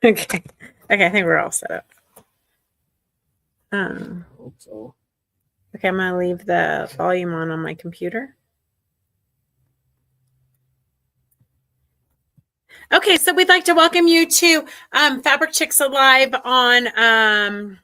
Okay. Okay, I think we're all set up. Hope so. Okay, I'm going to leave the volume on my computer. Okay, so we'd like to welcome you to Fabric Chicks Alive on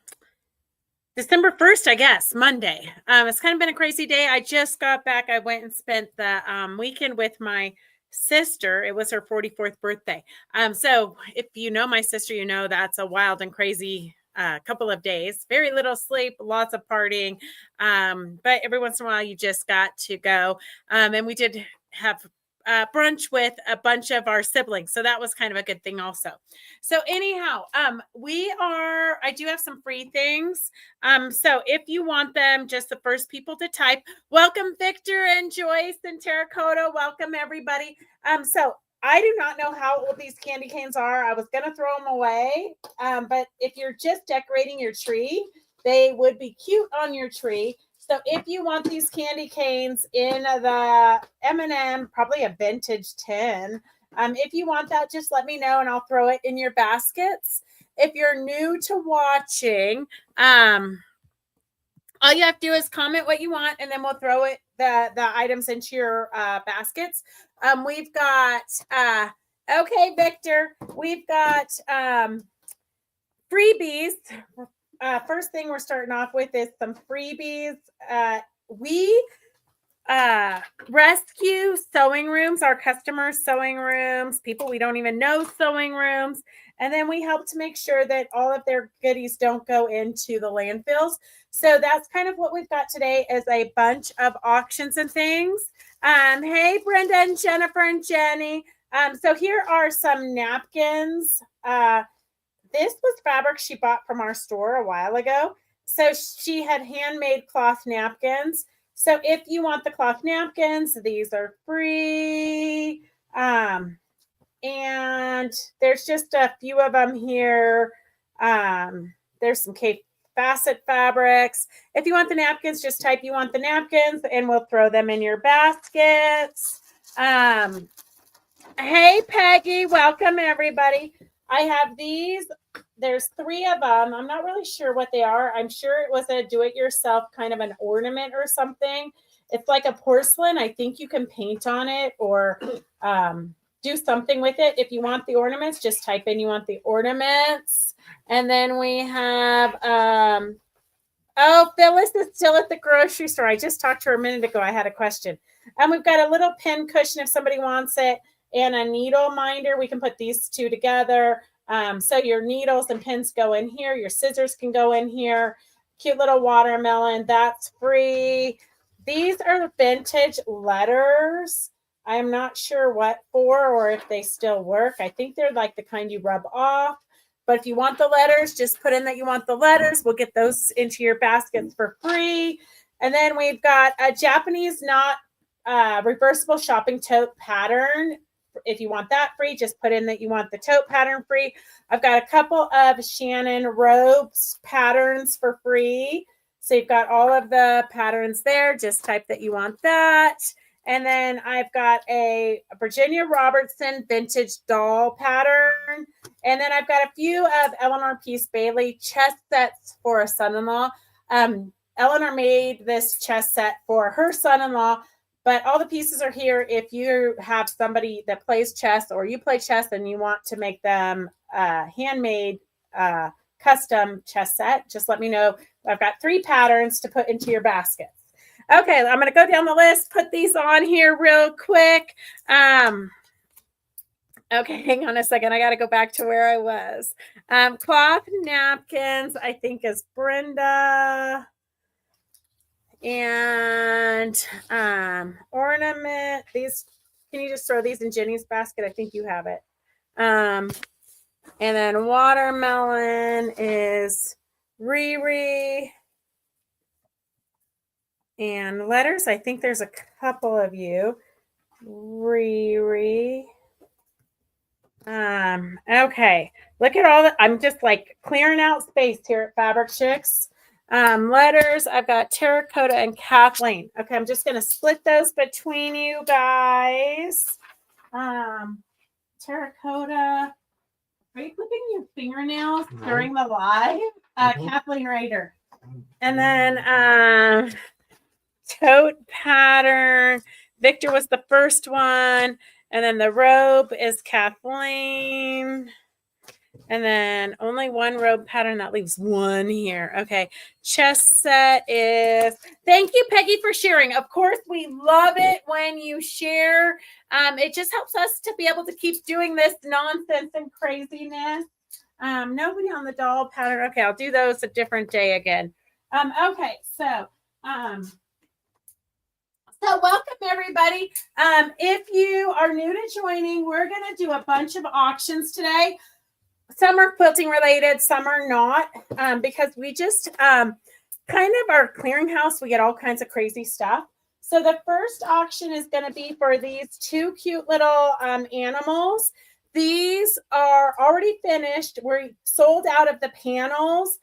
December 1st, I guess, Monday. It's kind of been a crazy day. I just got back. I went and spent the weekend with my sister. It was her 44th birthday. So if you know my sister, you know that's a wild and crazy couple of days. Very little sleep, lots of partying. But every once in a while, you just got to go. And we did have brunch with a bunch of our siblings. So that was kind of a good thing also. So anyhow, I do have some free things. So if you want them, just the first people to type, welcome Victor and Joyce and Terracotta. Welcome everybody. So I do not know how old these candy canes are. I was going to throw them away. But if you're just decorating your tree, they would be cute on your tree. So if you want these candy canes in the M&M, probably a vintage tin, if you want that, just let me know and I'll throw it in your baskets. If you're new to watching, all you have to do is comment what you want and then we'll throw the items into your baskets. We've got okay, Victor, we've got freebies. First thing we're starting off with is some freebies. We rescue sewing rooms, our customers' sewing rooms, people we don't even know sewing rooms. And then we help to make sure that all of their goodies don't go into the landfills. So that's kind of what we've got today is a bunch of auctions and things. Hey, Brenda and Jennifer and Jenny. So here are some napkins. This was fabric she bought from our store a while ago. So she had handmade cloth napkins. So if you want the cloth napkins, these are free. And there's just a few of them here. There's some Cape Facet fabrics. If you want the napkins, just type you want the napkins and we'll throw them in your baskets. Hey, Peggy, welcome everybody. I have these. There's 3 of them. I'm not really sure what they are. I'm sure it was a do-it-yourself kind of an ornament or something. It's like a porcelain. I think you can paint on it or do something with it. If you want the ornaments, just type in you want the ornaments. And then we have, oh, Phyllis is still at the grocery store. I just talked to her a minute ago. I had a question. And we've got a little pin cushion if somebody wants it and a needle minder. We can put these 2 together. So your needles and pins go in here. Your scissors can go in here. Cute little watermelon. That's free. These are vintage letters. I am not sure what for or if they still work. I think they're like the kind you rub off. But if you want the letters, just put in that you want the letters. We'll get those into your baskets for free. And then we've got a Japanese knot reversible shopping tote pattern. If you want that free, just put in that you want the tote pattern free. I've got a couple of Shannon robes patterns for free. So you've got all of the patterns there. Just type that you want that. And then I've got a Virginia Robertson vintage doll pattern. And then I've got a few of Eleanor Peace Bailey chest sets for a son-in-law. Eleanor made this chest set for her son-in-law, but all the pieces are here. If you have somebody that plays chess or you play chess and you want to make them handmade custom chess set, just let me know. I've got 3 patterns to put into your baskets. Okay, I'm going to go down the list, put these on here real quick. Okay, hang on a second. I got to go back to where I was. Cloth napkins, I think is Brenda. And ornament. These, can you just throw these in Jenny's basket? I think you have it. And then watermelon is Riri. And letters, I think there's a couple of you. Riri. Okay. Look at all that. I'm just like clearing out space here at Fabric Chicks. Letters, I've got Terracotta and Kathleen. Okay, I'm just going to split those between you guys. Terracotta. Are you clipping your fingernails during the live? Kathleen Rader. And then tote pattern. Victor was the first one. And then the robe is Kathleen. And then only one robe pattern. That leaves one here. Okay. Chest set is, thank you, Peggy, for sharing. Of course, we love it when you share. It just helps us to be able to keep doing this nonsense and craziness. Nobody on the doll pattern. Okay, I'll do those a different day again. Okay, so welcome everybody. If you are new to joining, we're going to do a bunch of auctions today. Some are quilting related, some are not, because we just kind of our clearinghouse, we get all kinds of crazy stuff. So the first auction is going to be for these two cute little animals. These are already finished. We're sold out of the panels.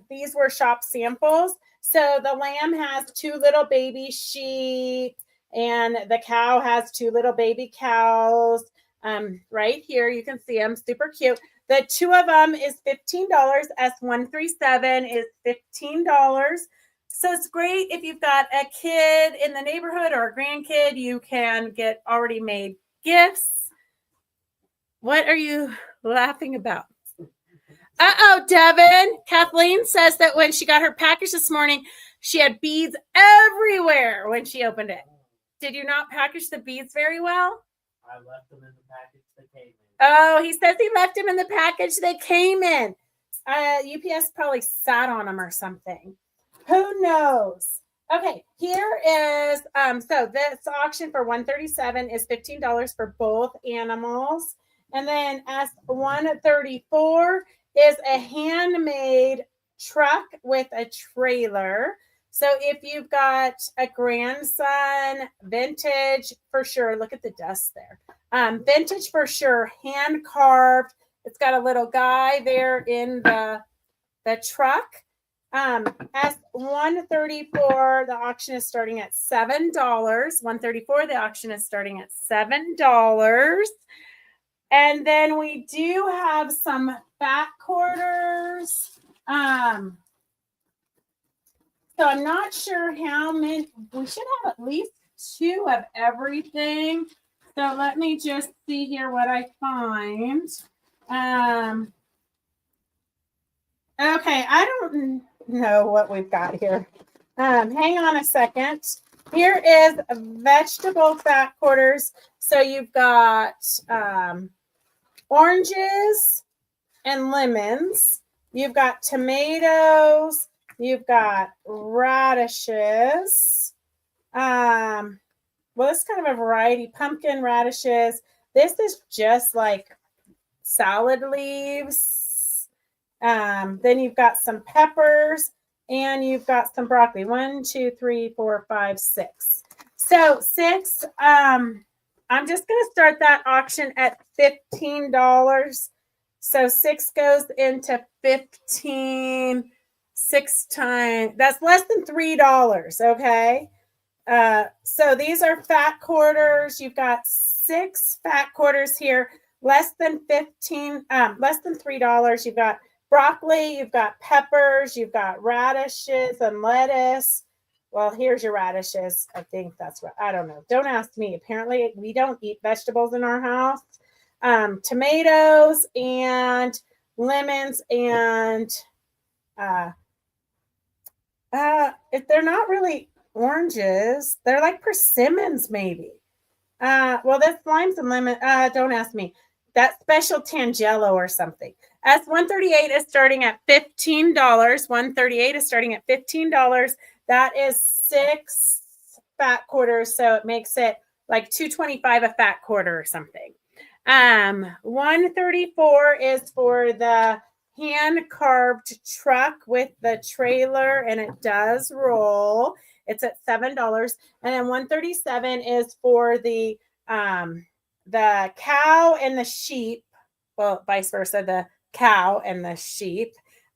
These were shop samples. So the lamb has two little baby sheep, and the cow has two little baby cows. Right here, you can see them, super cute. The two of them is $15. S137 is $15. So it's great if you've got a kid in the neighborhood or a grandkid, you can get already made gifts. What are you laughing about? Uh-oh, Devin. Kathleen says that when she got her package this morning, she had beads everywhere when she opened it. Did you not package the beads very well? I left them in the package they came in. Oh, he says he left them in the package they came in. UPS probably sat on them or something. Who knows? Okay, here is, so this auction for $137 is $15 for both animals. And then S134 is a handmade truck with a trailer. So if you've got a grandson, vintage for sure. Look at the dust there. Vintage for sure, hand carved. It's got a little guy there in the truck. S134, the auction is starting at $7. 134, the auction is starting at $7. And then we do have some fat quarters. So I'm not sure how many. We should have at least two of everything. So let me just see here what I find. Okay, I don't know what we've got here. Hang on a second. Here is vegetable fat quarters. So you've got oranges and lemons. You've got tomatoes. You've got radishes. Well, it's kind of a variety. Pumpkin, radishes. This is just like salad leaves. Then you've got some peppers and you've got some broccoli. 1, 2, 3, 4, 5, 6. So 6. I'm just going to start that auction at $15. So 6 goes into 15. 6 times, that's less than $3. Okay. So these are fat quarters. You've got 6 fat quarters here, less than $3. You've got broccoli, you've got peppers, you've got radishes and lettuce. Well, here's your radishes. I think that's what, I don't know. Don't ask me. Apparently we don't eat vegetables in our house. Tomatoes and lemons and if they're not really oranges, they're like persimmons maybe. Well, that's limes and lemon. Don't ask me. That's special Tangelo or something. S138 is starting at $15. 138 is starting at $15. That is 6 fat quarters, so it makes it like $2.25 a fat quarter or something. 134 is for the hand-carved truck with the trailer, and it does roll. It's at $7. And then 137 is for the cow and the sheep. Well, vice versa, the cow and the sheep.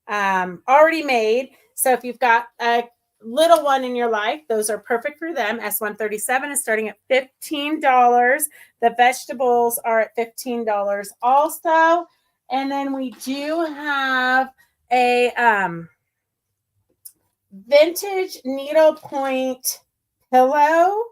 Already made. So if you've got a little one in your life, those are perfect for them. S137 is starting at $15. The vegetables are at $15 also. And then we do have a vintage needlepoint pillow.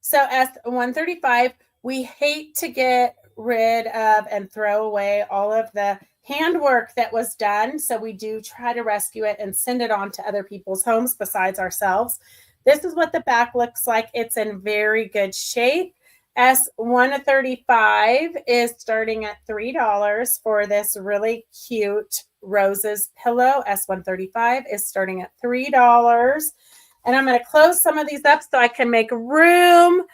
So S135, we hate to get rid of and throw away all of the handwork that was done. So we do try to rescue it and send it on to other people's homes besides ourselves. This is what the back looks like. It's in very good shape. S135 is starting at $3 for this really cute roses pillow. S135 is starting at $3. And I'm going to close some of these up so I can make room.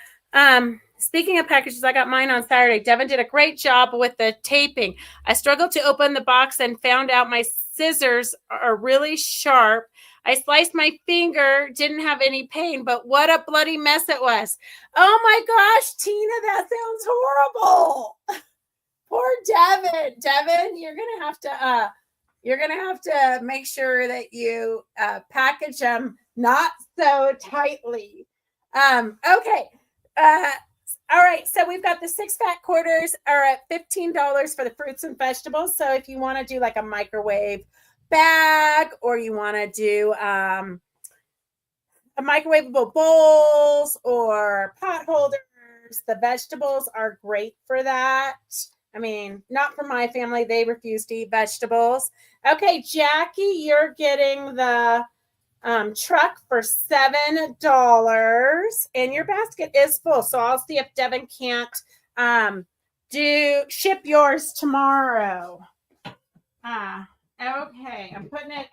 Speaking of packages, I got mine on Saturday. Devin did a great job with the taping. I struggled to open the box and found out my scissors are really sharp. I sliced my finger, didn't have any pain, but what a bloody mess it was. Oh my gosh, Tina, that sounds horrible. Poor Devin. Devin, you're gonna have to make sure that you package them not so tightly. Okay. All right, so we've got the 6 fat quarters are at $15 for the fruits and vegetables. So if you want to do like a microwave bag, or you want to do a microwavable bowls or pot holders, the vegetables are great for that. I mean, not for my family. They refuse to eat vegetables. Okay, Jackie, you're getting the truck for $7, and your basket is full. So I'll see if Devin can't ship yours tomorrow. Okay,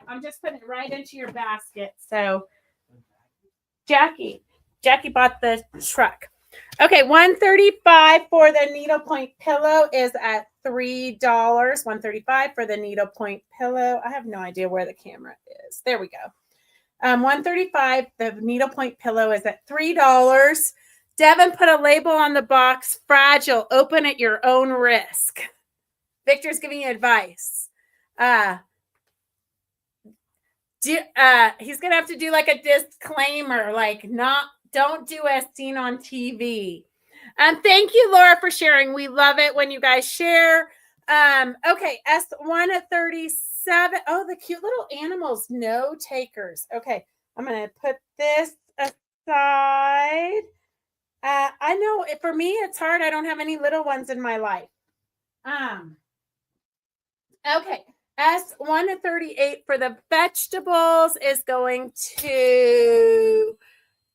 I'm just putting it right into your basket. So Jackie bought the truck. Okay, $135 for the needlepoint pillow is at $3. $135 for the needlepoint pillow. I have no idea where the camera is. There we go. $135. The needlepoint pillow is at $3. Devin put a label on the box, fragile, open at your own risk. Victor's giving you advice. He's gonna have to do like a disclaimer, like don't do as seen on TV. Thank you, Laura, for sharing. We love it when you guys share. Okay, S137. Oh, the cute little animals, no takers. Okay, I'm gonna put this aside. I know for me it's hard. I don't have any little ones in my life. Okay, S138 for the vegetables is going to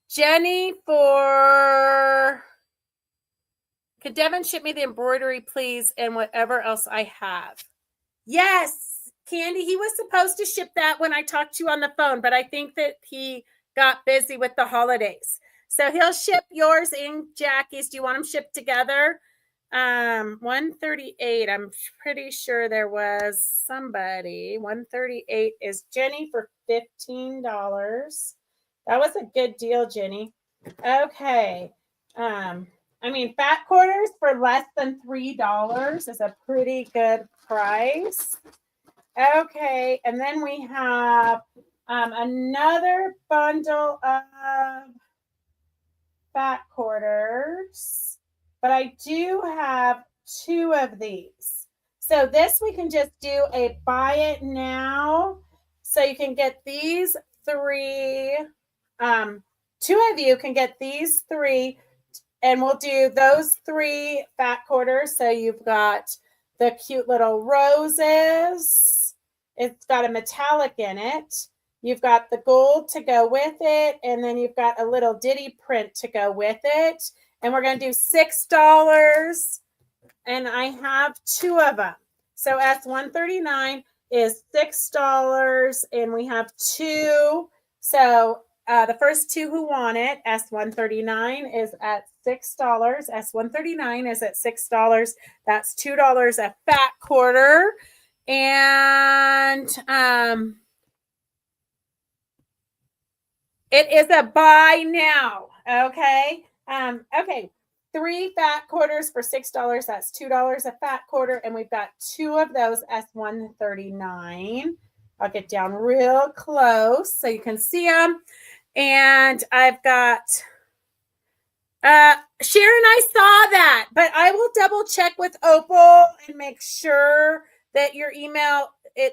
Jenny for. Could Devin ship me the embroidery, please, and whatever else I have? Yes, Candy. He was supposed to ship that when I talked to you on the phone, but I think that he got busy with the holidays. So he'll ship yours and Jackie's. Do you want them shipped together? 138. I'm pretty sure there was somebody. 138 is Jenny for $15. That was a good deal, Jenny. Okay. I mean, fat quarters for less than $3 is a pretty good price. Okay, and then we have another bundle of fat quarters, but I do have 2 of these. So this we can just do a buy it now. So you can get these 3. 2 of you can get these 3. And we'll do those 3 fat quarters. So you've got the cute little roses. It's got a metallic in it. You've got the gold to go with it. And then you've got a little ditty print to go with it. And we're going to do $6. And I have 2 of them. So S139 is $6. And we have 2. So the first 2 who want it, S139 is at $6. S139 is at $6. That's $2 a fat quarter. And it is a buy now. Okay. Okay. 3 fat quarters for $6. That's $2 a fat quarter. And we've got 2 of those S139. I'll get down real close so you can see them. And I've got Sharon, I saw that, but I will double check with Opal and make sure that your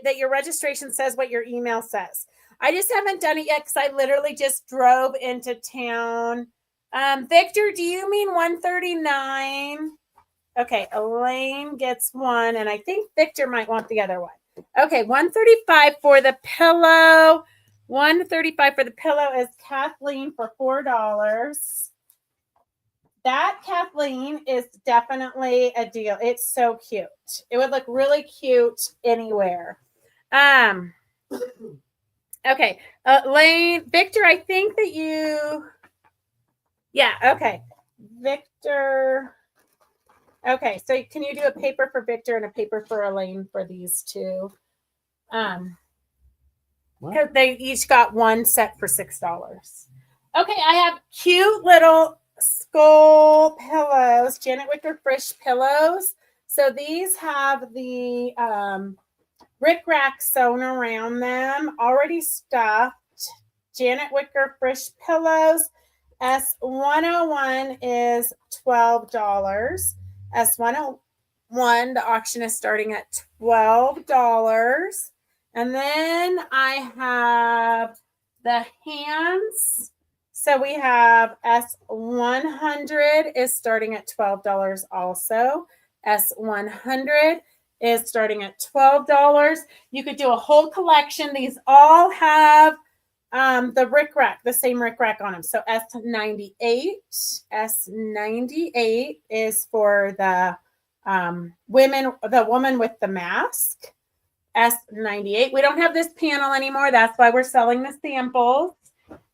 that your registration says what your email says. I just haven't done it yet because I literally just drove into town. Victor, do you mean 139? Okay, Elaine gets one, and I think Victor might want the other one. Okay, 135 for the pillow. 135 for the pillow is Kathleen for $4. That Kathleen is definitely a deal. It's so cute. It would look really cute anywhere. Okay, Lane, Victor, I think that yeah, okay. Victor. Okay, so can you do a paper for Victor and a paper for Elaine for these two? Because they each got one set for $6. Okay, I have cute little skull pillows, Janet Wicker Frisch pillows. So these have the Rick Rack sewn around them, already stuffed. Janet Wicker Frisch pillows. S101 is $12. S101, the auction is starting at $12. And then I have the hands. So we have S100 is starting at $12 also. S100 is starting at $12. You could do a whole collection. These all have the Rick Rack, the same Rick Rack on them. So S98 is for the woman with the mask. S98. We don't have this panel anymore. That's why we're selling the samples.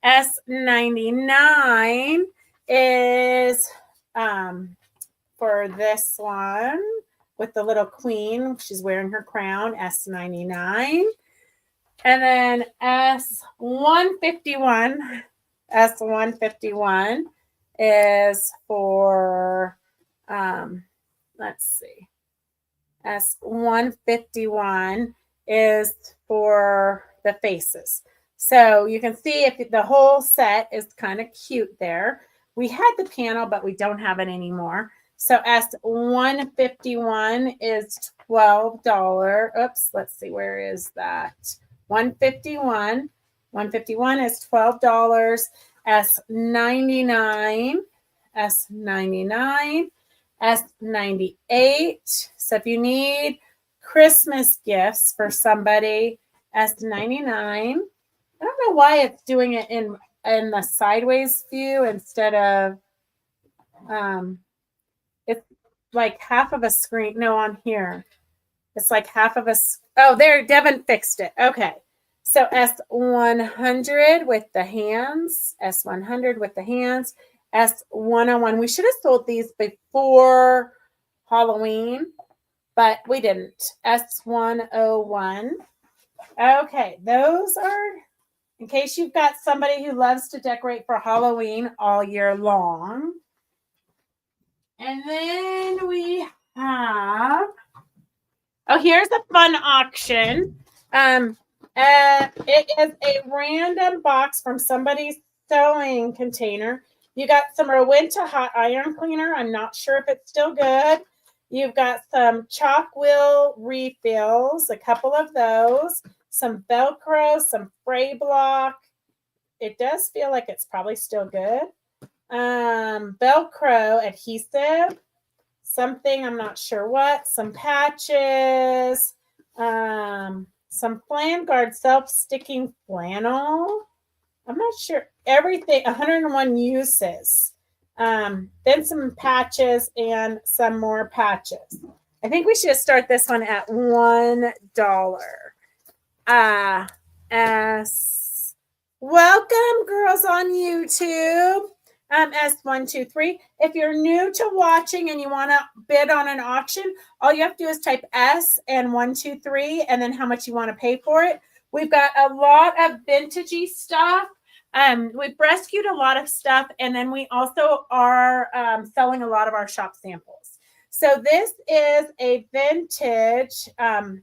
S99 is for this one with the little queen. She's wearing her crown. S99. And then S151 is for, let's see, S151 is for the faces. So you can see if the whole set is kind of cute there. We had the panel, but we don't have it anymore. So S151 is $12. Oops, let's see, where is that? 151. 151 is $12. S99, S99, S98. So if you need Christmas gifts for somebody, S99. I don't know why it's doing it in the sideways view instead of it's like half of a screen. No, on here. It's like half of a. Oh, there, Devin fixed it. Okay. So S100 with the hands. S100 with the hands. S101. We should have sold these before Halloween, but we didn't. S101. Okay. Those are, in case you've got somebody who loves to decorate for Halloween all year long. And then we have, oh, here's a fun auction. It is a random box from somebody's sewing container. You got some Rowenta hot iron cleaner. I'm not sure if it's still good. You've got some chalk wheel refills, a couple of those, some Velcro, some Fray block. It does feel like it's probably still good. Velcro adhesive, something, I'm not sure what, some patches, some Flan Guard self-sticking flannel. I'm not sure. Everything, 101 uses. Then some patches and some more patches. I think we should start this one at $1. Welcome, girls on YouTube. S123. If you're new to watching and you want to bid on an auction, all you have to do is type S and 123 and then how much you want to pay for it. We've got a lot of vintagey stuff. We've rescued a lot of stuff, and then we also are selling a lot of our shop samples. So this is a vintage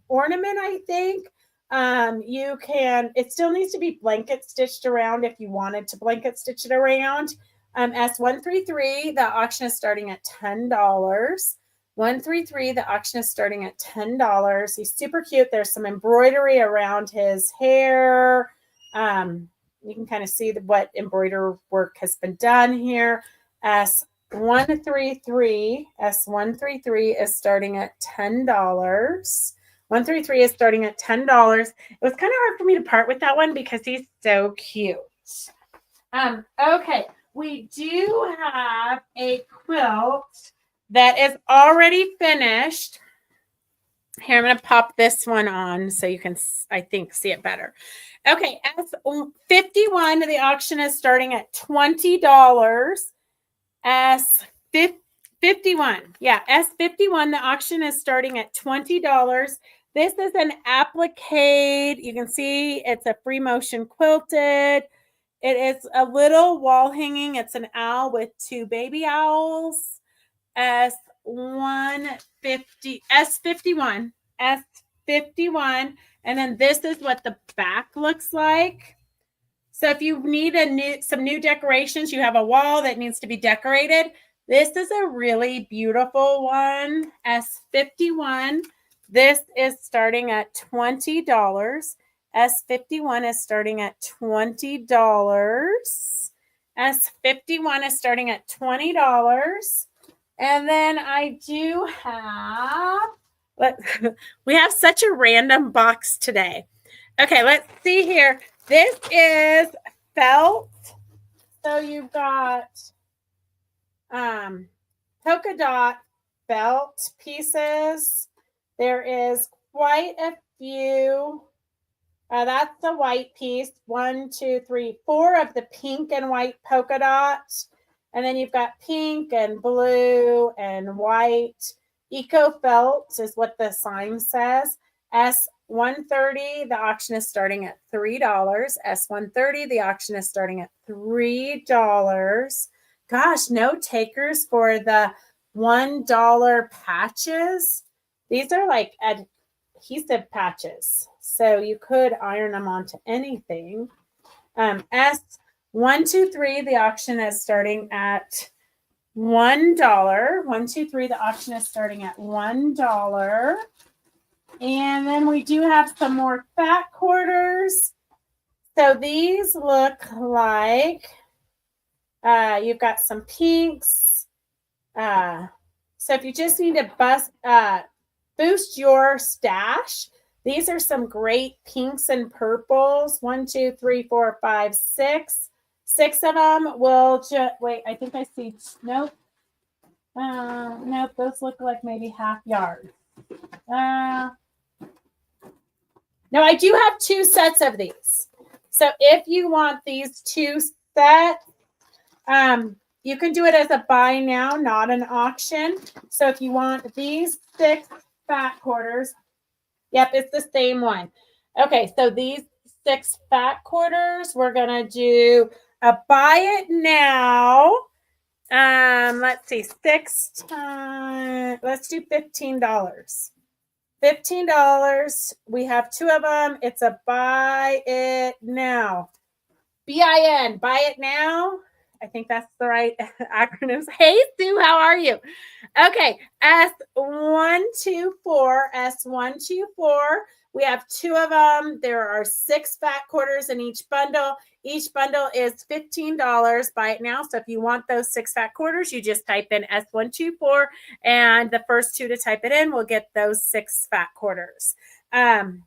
ornament, I think. It still needs to be blanket stitched around if you wanted to blanket stitch it around. S133, the auction is starting at $10. 133, the auction is starting at $10. He's super cute. There's some embroidery around his hair. You can kind of see what embroidery work has been done here. S133 is starting at $10. 133 is starting at $10. It was kind of hard for me to part with that one because he's so cute. Okay, we do have a quilt that is already finished. Here, I'm going to pop this one on so you can, I think, see it better. Okay, S51, the auction is starting at $20. S51, yeah, S51, the auction is starting at $20. This is an applique. You can see it's a free motion quilted. It is a little wall hanging. It's an owl with two baby owls. S51, and then this is what the back looks like. So if you need some new decorations, you have a wall that needs to be decorated. This is a really beautiful one. S51. This is starting at $20. S51 is starting at $20. S51 is starting at $20. And then I do have, we have such a random box today. Okay, let's see here. This is felt. So you've got polka dot felt pieces. There is quite a few. That's the white piece. 1, 2, 3, 4 of the pink and white polka dots. And then you've got pink and blue and white. Eco felt is what the sign says. S130, the auction is starting at $3. S130, the auction is starting at $3. Gosh, no takers for the $1 patches. These are like adhesive patches, so you could iron them onto anything. S123, the auction is starting at $1. 123, the auction is starting at $1. And then we do have some more fat quarters. So these look like you've got some pinks. So if you just need to boost your stash, these are some great pinks and purples. 1, 2, 3, 4, 5, 6. 6 of them will just, wait, I think I see, nope. Nope, those look like maybe half yards. No, I do have 2 sets of these. So if you want these 2 sets, you can do it as a buy now, not an auction. So if you want these 6 fat quarters, yep, it's the same one. Okay, so these 6 fat quarters, we're going to do a buy it now. Let's see, 6 times, let's do $15. $15. We have 2 of them. It's a buy it now. BIN, buy it now. I think that's the right acronyms. Hey, Sue, how are you? Okay, S124. We have 2 of them. There are 6 fat quarters in each bundle. Each bundle is $15. Buy it now. So if you want those 6 fat quarters, you just type in S124, and the first 2 to type it in will get those 6 fat quarters. And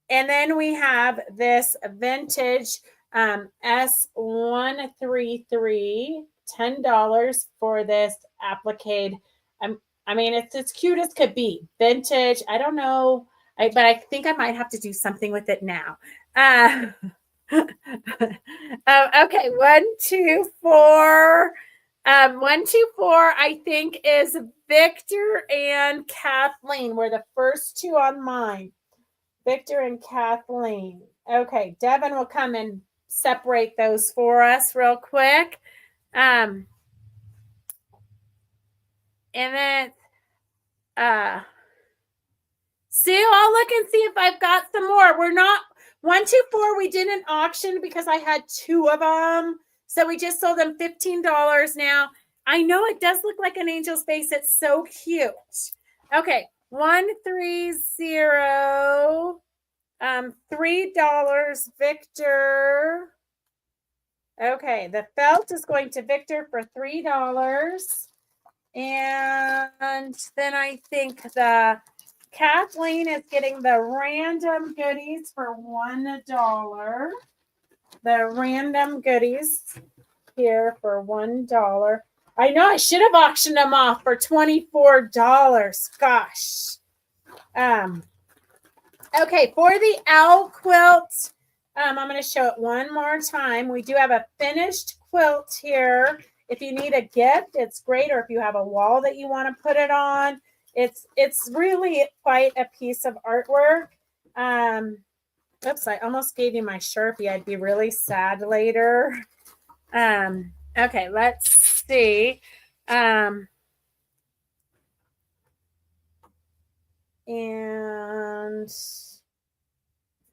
then we have this vintage S133, $10 for this applique. I mean, it's as cute as could be. Vintage. I don't know, but I think I might have to do something with it now. Okay, 124. 124, I think, is Victor and Kathleen. We're the first 2 on mine. Victor and Kathleen. Okay, Devin will come and separate those for us real quick. And then Sue, I'll look and see if I've got some more. We're not 124. We did an auction because I had 2 of them, so we just sold them $15 now. I know it does look like an angel's face. It's so cute. Okay, 130. $3, Victor. Okay, the felt is going to Victor for $3. And then I think the Kathleen is getting the random goodies for $1. The random goodies here for $1. I know I should have auctioned them off for $24. Gosh. Okay, for the owl quilt, I'm going to show it one more time. We do have a finished quilt here. If you need a gift, it's great. Or if you have a wall that you want to put it on, it's really quite a piece of artwork. Oops, I almost gave you my Sharpie. I'd be really sad later. Okay, let's see. And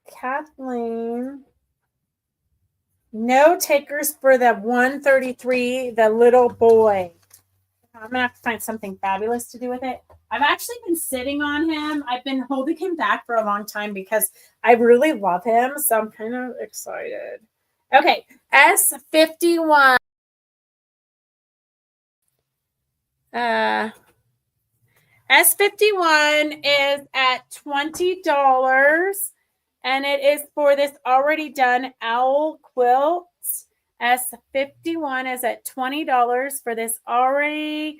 Kathleen, no takers for the 133, the little boy. I'm gonna have to find something fabulous to do with it. I've actually been sitting on him. I've been holding him back for a long time because I really love him. So I'm kind of excited. Okay, S51. S51 is at $20. And it is for this already done owl quilt. S51 is at $20 for this already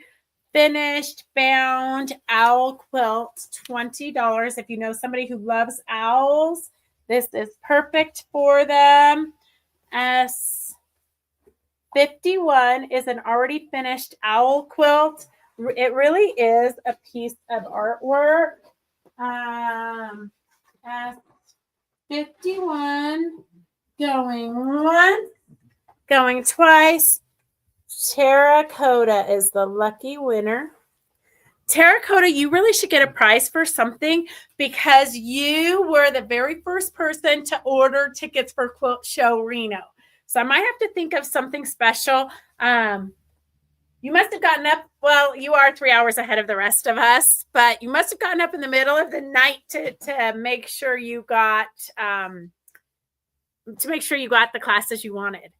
finished bound owl quilt. $20. If you know somebody who loves owls, this is perfect for them. S51 is an already finished owl quilt. It really is a piece of artwork. S51 going once, going twice. Terracotta is the lucky winner. Terracotta, you really should get a prize for something because you were the very first person to order tickets for Quilt Show Reno. So I might have to think of something special. You must have gotten up. Well, you are 3 hours ahead of the rest of us, but you must have gotten up in the middle of the night to make sure you got the classes you wanted.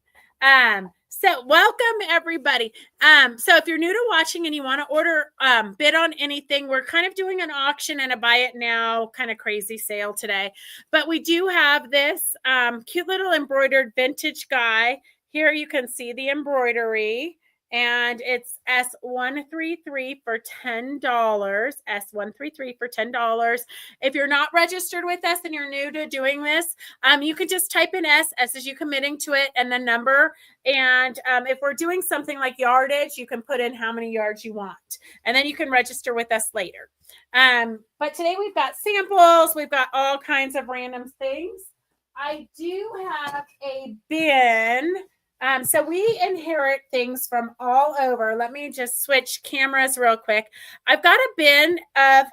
So welcome everybody. So if you're new to watching and you want to order, bid on anything, we're kind of doing an auction and a buy it now kind of crazy sale today. But we do have this cute little embroidered vintage guy. Here you can see the embroidery. And it's S133 for $10. S133 for $10. If you're not registered with us and you're new to doing this, you can just type in S as you committing to it and the number. And if we're doing something like yardage, you can put in how many yards you want. And then you can register with us later. But today we've got samples. We've got all kinds of random things. I do have a bin. So we inherit things from all over. Let me just switch cameras real quick. I've got a bin of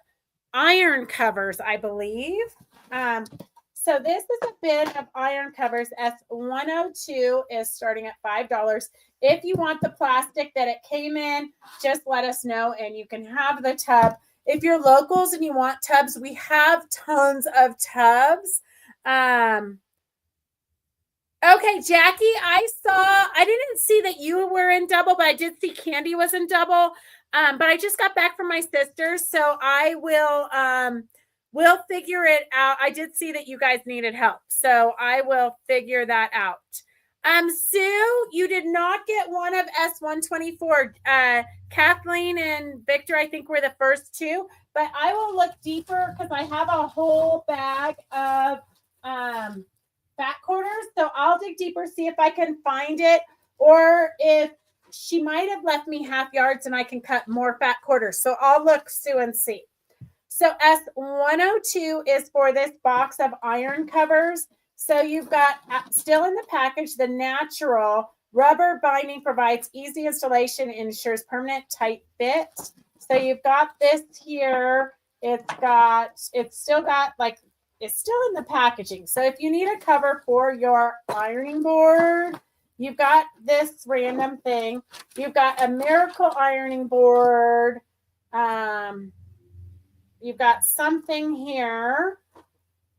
iron covers, I believe. So this is a bin of iron covers. S102 is starting at $5. If you want the plastic that it came in, just let us know and you can have the tub. If you're locals and you want tubs, we have tons of tubs. Okay, Jackie, I didn't see that you were in double, but I did see Candy was in double. But I just got back from my sister's, so I we'll figure it out. I did see that you guys needed help, so I will figure that out. Sue, you did not get one of S124. Kathleen and Victor, I think, were the first two, but I will look deeper because I have a whole bag of fat quarters, so I'll dig deeper, see if I can find it, or if she might have left me half yards and I can cut more fat quarters. So I'll look, Sue, and see. So S102 is for this box of iron covers. So you've got, still in the package, the natural rubber binding provides easy installation and ensures permanent tight fit. So you've got this here. It's still in the packaging. So if you need a cover for your ironing board, you've got this random thing. You've got a miracle ironing board. You've got something here.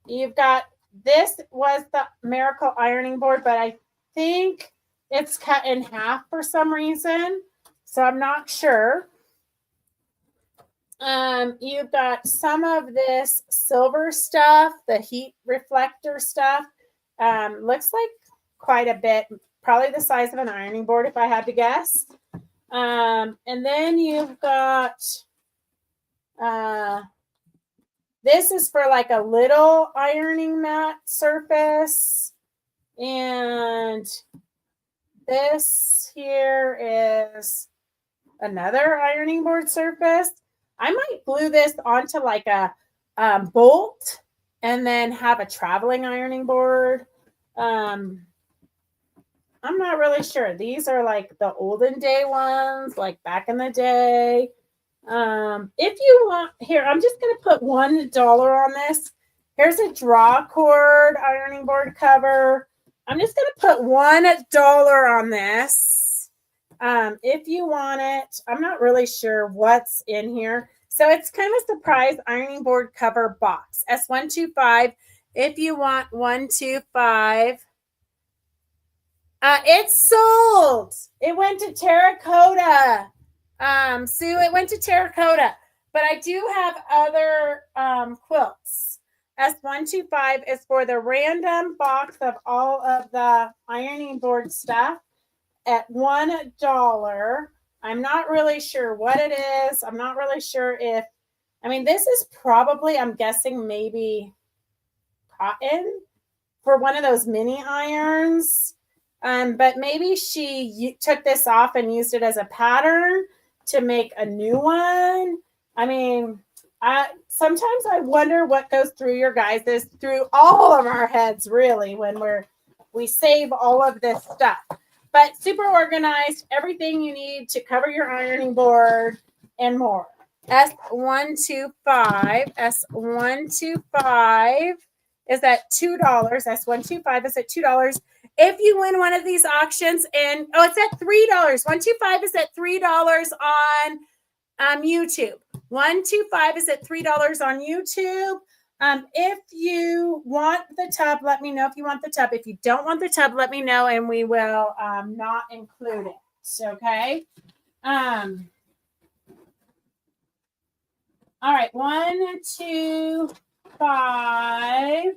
You've got, this was the miracle ironing board, but I think it's cut in half for some reason. So I'm not sure. You've got some of this silver stuff, the heat reflector stuff. Looks like quite a bit, probably the size of an ironing board if I had to guess. And then you've got, this is for like a little ironing mat surface. And this here is another ironing board surface. I might glue this onto like a bolt and then have a traveling ironing board. I'm not really sure. These are like the olden day ones, like back in the day. If you want, here, I'm just going to put $1 on this. Here's a draw cord ironing board cover. I'm just going to put $1 on this. If you want it, I'm not really sure what's in here. So it's kind of a surprise ironing board cover box. S125. If you want 125. It's sold. It went to Terracotta. Sue, it went to Terracotta. But I do have other quilts. S125 is for the random box of all of the ironing board stuff at $1. I'm not really sure what it is. I'm not really sure if, I mean, this is probably, I'm guessing maybe cotton for one of those mini irons. But maybe she took this off and used it as a pattern to make a new one. I mean, sometimes I wonder what goes through your guys' through all of our heads, really, when we save all of this stuff. But super organized, everything you need to cover your ironing board and more. S125 is at $2. S125 is at $2. If you win one of these auctions, and it's at $3. 125 is at $3 on YouTube. 125 is at $3 on YouTube. If you want the tub, let me know if you want the tub. If you don't want the tub, let me know and we will not include it. Okay. All right. 125.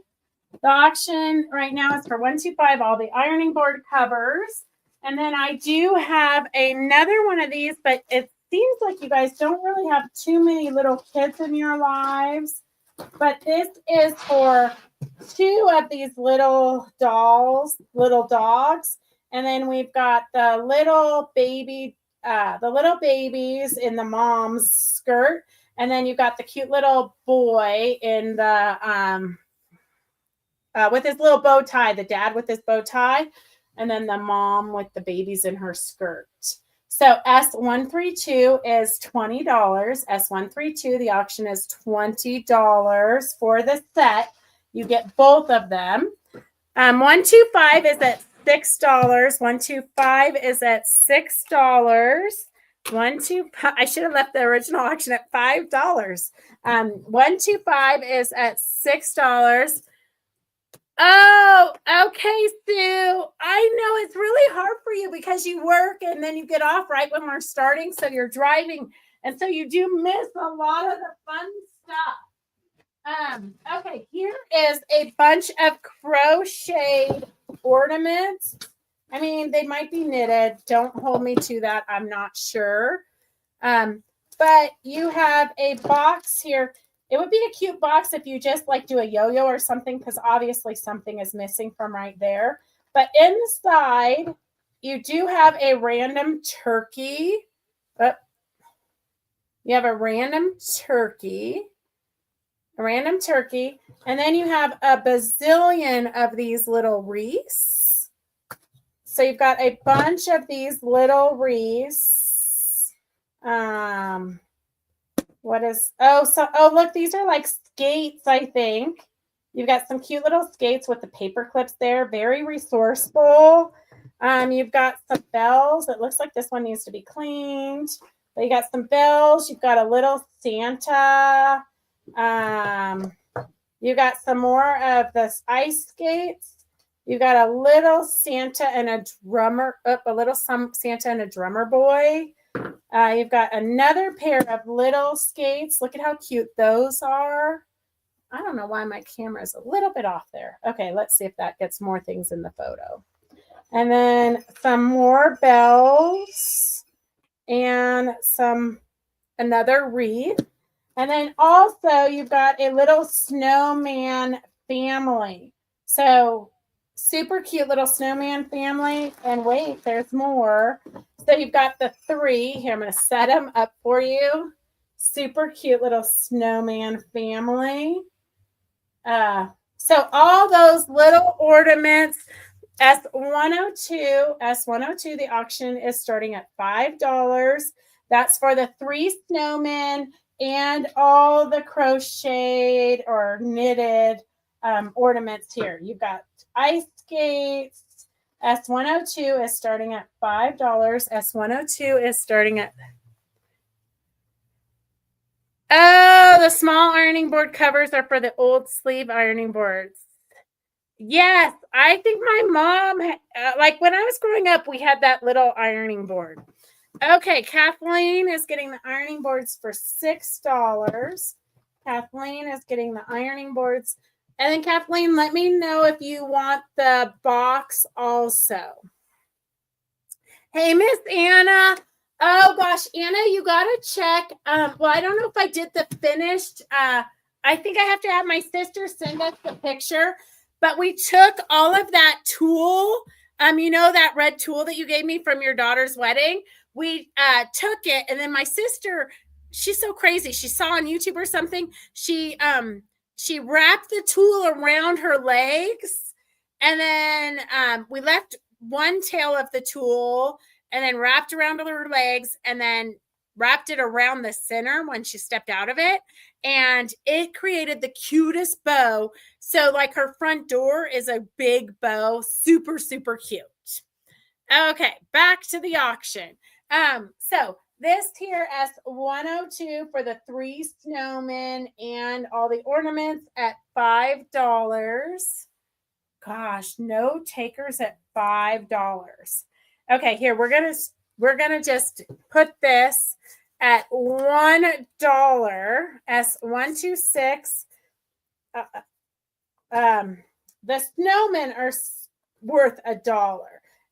The auction right now is for 125, all the ironing board covers. And then I do have another one of these, but it seems like you guys don't really have too many little kids in your lives. But this is for 2 of these little dolls, little dogs. And then we've got the little babies in the mom's skirt. And then you've got the cute little boy in the with his little bow tie, the dad with his bow tie, and then the mom with the babies in her skirt. So S132 is $20. S132, the auction is $20 for the set. You get both of them. 125 is at $6. 125 is at $6. 125. I should have left the original auction at $5. 125 is at $6. Oh, okay, Sue. I know it's really hard for you because you work and then you get off right when we're starting. So you're driving. And so you do miss a lot of the fun stuff. Okay, here is a bunch of crocheted ornaments. I mean, they might be knitted. Don't hold me to that. I'm not sure. But you have a box here. It would be a cute box if you just like do a yo-yo or something, because obviously something is missing from right there. But inside, you do have a random turkey. You have a random turkey. And then you have a bazillion of these little wreaths. So you've got a bunch of these little wreaths. Look, these are like skates, I think. You've got some cute little skates with the paper clips there. Very resourceful. You've got some bells. It looks like this one needs to be cleaned. But you got some bells. You've got a little Santa. You got some more of this ice skates. You got a little Santa and a drummer, Santa and a drummer boy. You've got another pair of little skates. Look at how cute those are. I don't know why my camera is a little bit off there. Okay, let's see if that gets more things in the photo. And then some more bells and another wreath. And then also you've got a little snowman family. So super cute little snowman family. And wait, there's more. So you've got the 3. Here, I'm going to set them up for you. Super cute little snowman family. So all those little ornaments, S102, the auction is starting at $5. That's for the 3 snowmen and all the crocheted or knitted ornaments here. You've got ice skates. S102 is starting at $5. S102 is starting at... Oh, the small ironing board covers are for the old sleeve ironing boards. Yes, I think my mom, like when I was growing up, we had that little ironing board. Okay, Kathleen is getting the ironing boards for $6. Kathleen is getting the ironing boards. And then Kathleen, let me know if you want the box also. Hey, Miss Anna. Oh gosh, Anna, you gotta check. Well, I don't know if I did the finished. I think I have to have my sister send us the picture. But we took all of that tulle. You know that red tulle that you gave me from your daughter's wedding. We took it, and then my sister, she's so crazy. She saw on YouTube or something. She wrapped the tulle around her legs, and then we left one tail of the tulle, and then wrapped around her legs, and then wrapped it around the center when she stepped out of it. And it created the cutest bow. So like her front door is a big bow, super, super cute. Okay, back to the auction. So this here S102 for the 3 snowmen and all the ornaments at $5. Gosh, no takers at $5. Okay, here we're gonna just put this at $1. S126. The snowmen are worth $1.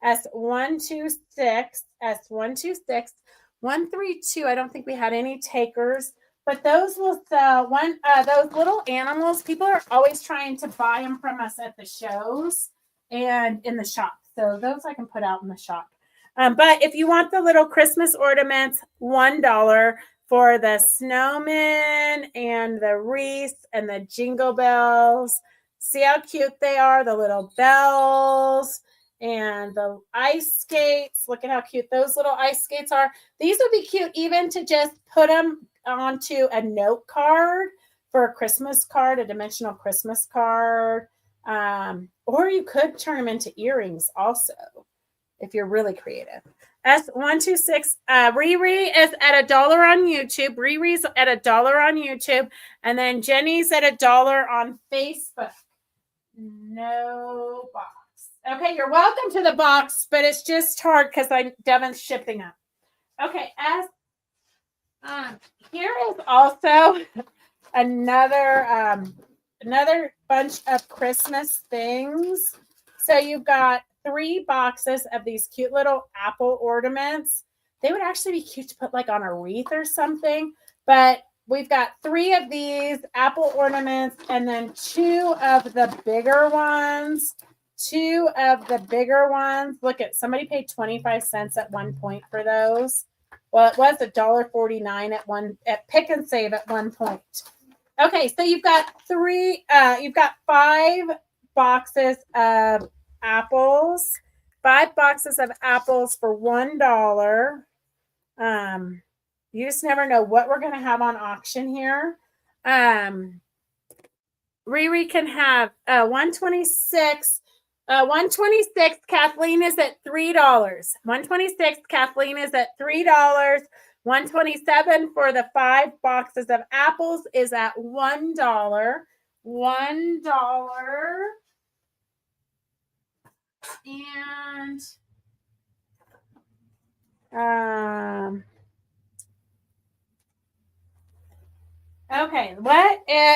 S126. 132. I don't think we had any takers, but those will sell. Those little animals. People are always trying to buy them from us at the shows and in the shop. So those I can put out in the shop. But if you want the little Christmas ornaments, $1 for the snowmen and the wreaths and the jingle bells. See how cute they are, the little bells and the ice skates. Look at how cute those little ice skates are. These would be cute even to just put them onto a note card for a Christmas card, a dimensional Christmas card. Or you could turn them into earrings also, if you're really creative. S126. Riri is at $1 on YouTube. Riri's at $1 on YouTube. And then Jenny's at $1 on Facebook. No box. Okay, you're welcome to the box, but it's just hard because Devin's shipping them. Okay, here is also another bunch of Christmas things. So you've got 3 boxes of these cute little apple ornaments. They would actually be cute to put like on a wreath or something, but we've got 3 of these apple ornaments and then 2 of the bigger ones. Look at, somebody paid 25 cents at one point for those. Well, it was $1.49 at Pick and Save at one point. Okay, so you've got 5 boxes of apples. 5 boxes of apples for $1. You just never know what we're going to have on auction here. Riri can have 126 126, Kathleen is at $3. 126, Kathleen is at $3. 127 for the 5 boxes of apples is at $1. $1. And okay,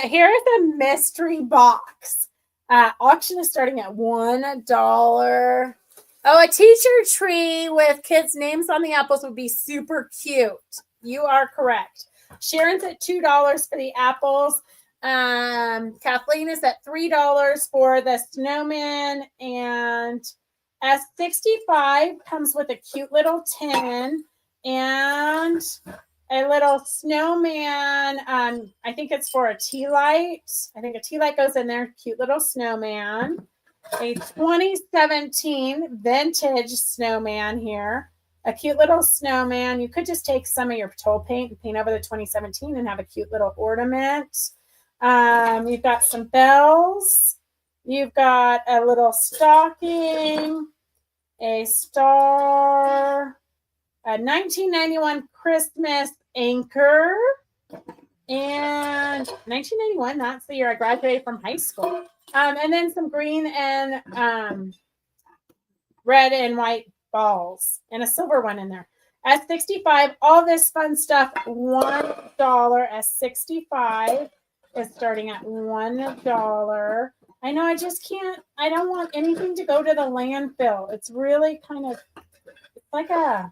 here's a mystery box. Auction is starting at $1. Oh, a teacher tree with kids' names on the apples would be super cute. You are correct. Sharon's at $2 for the apples. Kathleen is at $3 for the snowman, and S65 comes with a cute little tin and a little snowman. I think it's for a tea light. I think a tea light goes in there. Cute little snowman. A 2017 vintage snowman here. A cute little snowman. You could just take some of your Patrol paint and paint over the 2017 and have a cute little ornament. You've got some bells. You've got a little stocking, a star, a 1991 Christmas anchor, and 1991, that's the year I graduated from high school. And then some green and red and white balls and a silver one in there. S65, all this fun stuff, $1. S65 is starting at $1. I know I just can't, I don't want anything to go to the landfill. It's really kind of, it's like a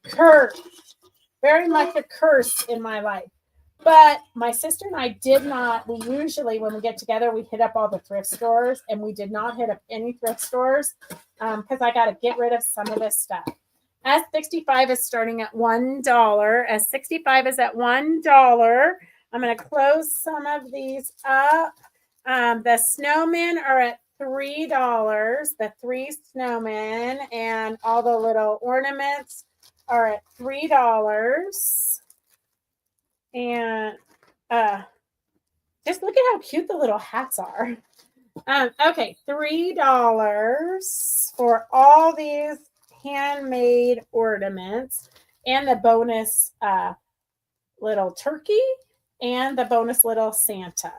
curse, very much a curse in my life. But my sister and I did not, we usually, when we get together, we hit up all the thrift stores, and we did not hit up any thrift stores because I got to get rid of some of this stuff. S65 is starting at $1. S65 is at $1. I'm going to close some of these up. The snowmen are at $3. The 3 snowmen and all the little ornaments are at $3. And just look at how cute the little hats are. Okay, $3 for all these handmade ornaments and the bonus little turkey and the bonus little Santa.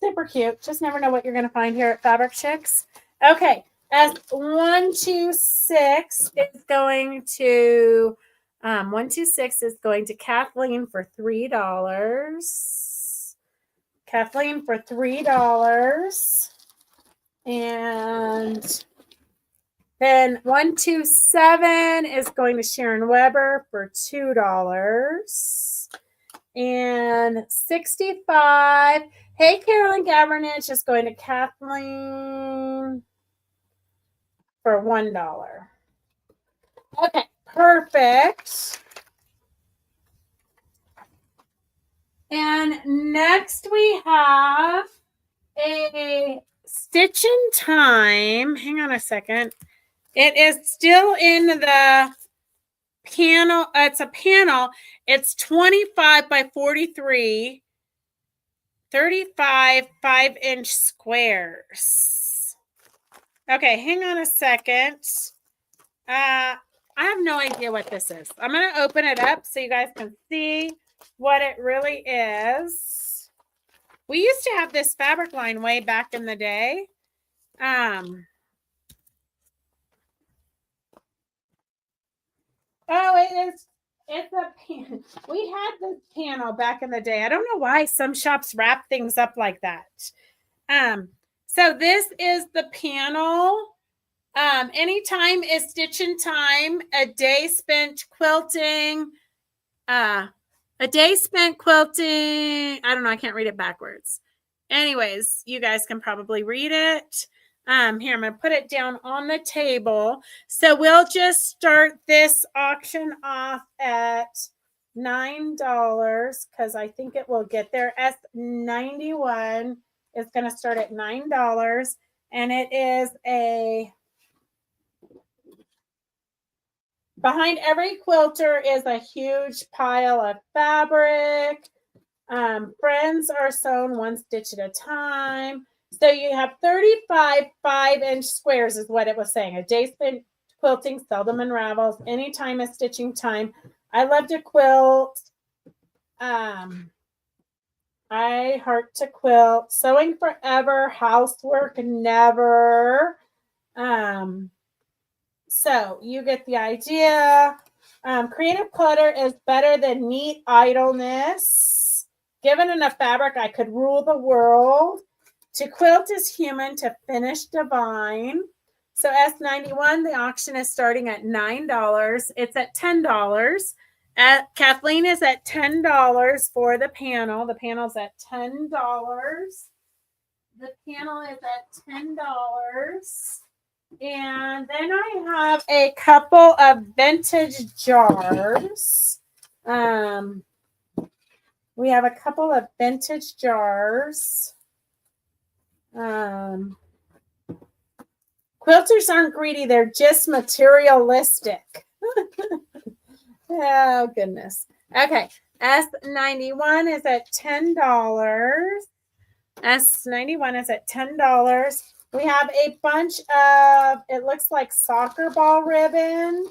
Super cute. Just never know what you're going to find here at Fabric Chicks. Okay, as 126 is going to 126 is going to Kathleen for $3. Kathleen for $3. And then 127 is going to Sharon Weber for $2. And 65. Hey, Carolyn Gavernich is going to Kathleen for $1. Okay, perfect. And next we have a Stitch in Time. Hang on a second. It is still in the panel. It's a panel. It's 25 by 43, 35 5-inch squares. Okay, hang on a second. I have no idea what this is. I'm going to open it up so you guys can see what it really is. We used to have this fabric line way back in the day. Oh, it's a pan. We had this panel back in the day. I don't know why some shops wrap things up like that. So this is the panel. Anytime is Stitch in Time. A day spent quilting. A day spent quilting. I don't know. I can't read it backwards. Anyways, you guys can probably read it. Here, I'm going to put it down on the table. So we'll just start this auction off at $9 because I think it will get there. S91 is going to start at $9. And it is a... Behind every quilter is a huge pile of fabric. Friends are sewn one stitch at a time. So you have 35 5-inch squares is what it was saying. A day spent quilting seldom unravels. Anytime is stitching time. I love to quilt. I heart to quilt. Sewing forever. Housework never. So you get the idea. Creative clutter is better than neat idleness. Given enough fabric, I could rule the world. To quilt is human, to finish divine. So S91, the auction is starting at $9. It's at $10. Kathleen is at $10 for the panel. The panel's at $10. The panel is at $10. And then I have a couple of vintage jars. We have a couple of vintage jars. Quilters aren't greedy, they're just materialistic. Oh, goodness. Okay, S91 is at $10. S91 is at $10. We have a bunch of, it looks like soccer ball ribbon.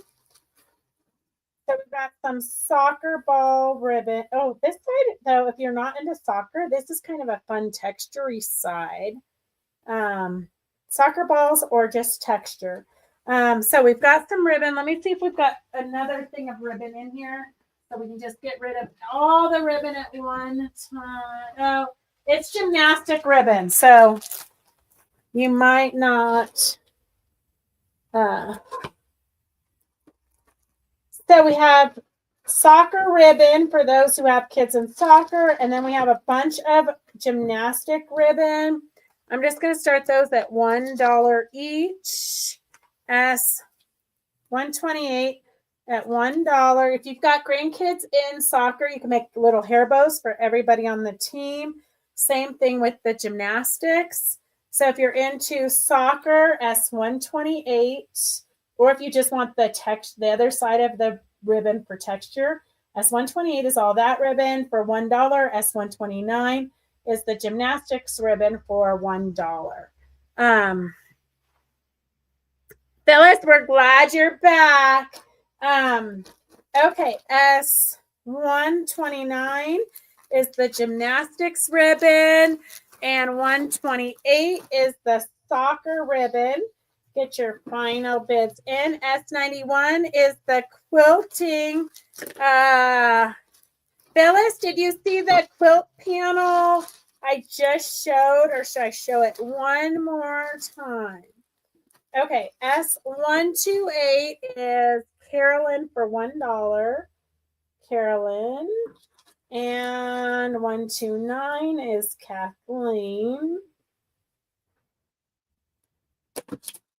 So we've got some soccer ball ribbon. Oh, this side, though, if you're not into soccer, this is kind of a fun texture-y side. Soccer balls or just texture. So we've got some ribbon. Let me see if we've got another thing of ribbon in here. So we can just get rid of all the ribbon at one time. Oh, it's gymnastic ribbon. So you might not. So we have soccer ribbon for those who have kids in soccer. And then we have a bunch of gymnastic ribbon. I'm just going to start those at $1 each. S128 at $1. If you've got grandkids in soccer, you can make little hair bows for everybody on the team. Same thing with the gymnastics. So if you're into soccer, S128, or if you just want the other side of the ribbon for texture, S128 is all that ribbon for $1. S129 is the gymnastics ribbon for $1. Phyllis, we're glad you're back. Okay, S129 is the gymnastics ribbon, and 128 is the soccer ribbon. Get your final bids in. S91 is the quilting. Phyllis, did you see the quilt panel I just showed, or should I show it one more time? Okay, S128 is Carolyn for $1. Carolyn. And 129 is Kathleen.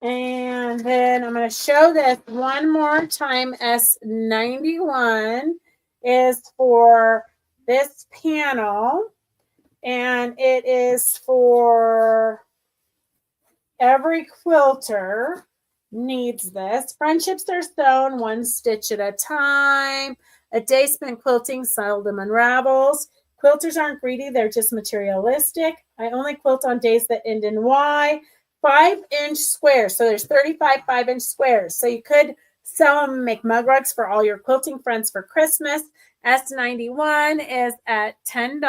And then I'm going to show this one more time. S91 is for this panel. And it is for every quilter needs this. Friendships are sewn one stitch at a time. A day spent quilting seldom unravels. Quilters aren't greedy, they're just materialistic. I only quilt on days that end in Y. 5-inch squares. So there's 35 5-inch squares. So you could sell them and make mug rugs for all your quilting friends for Christmas. S91 is at $10.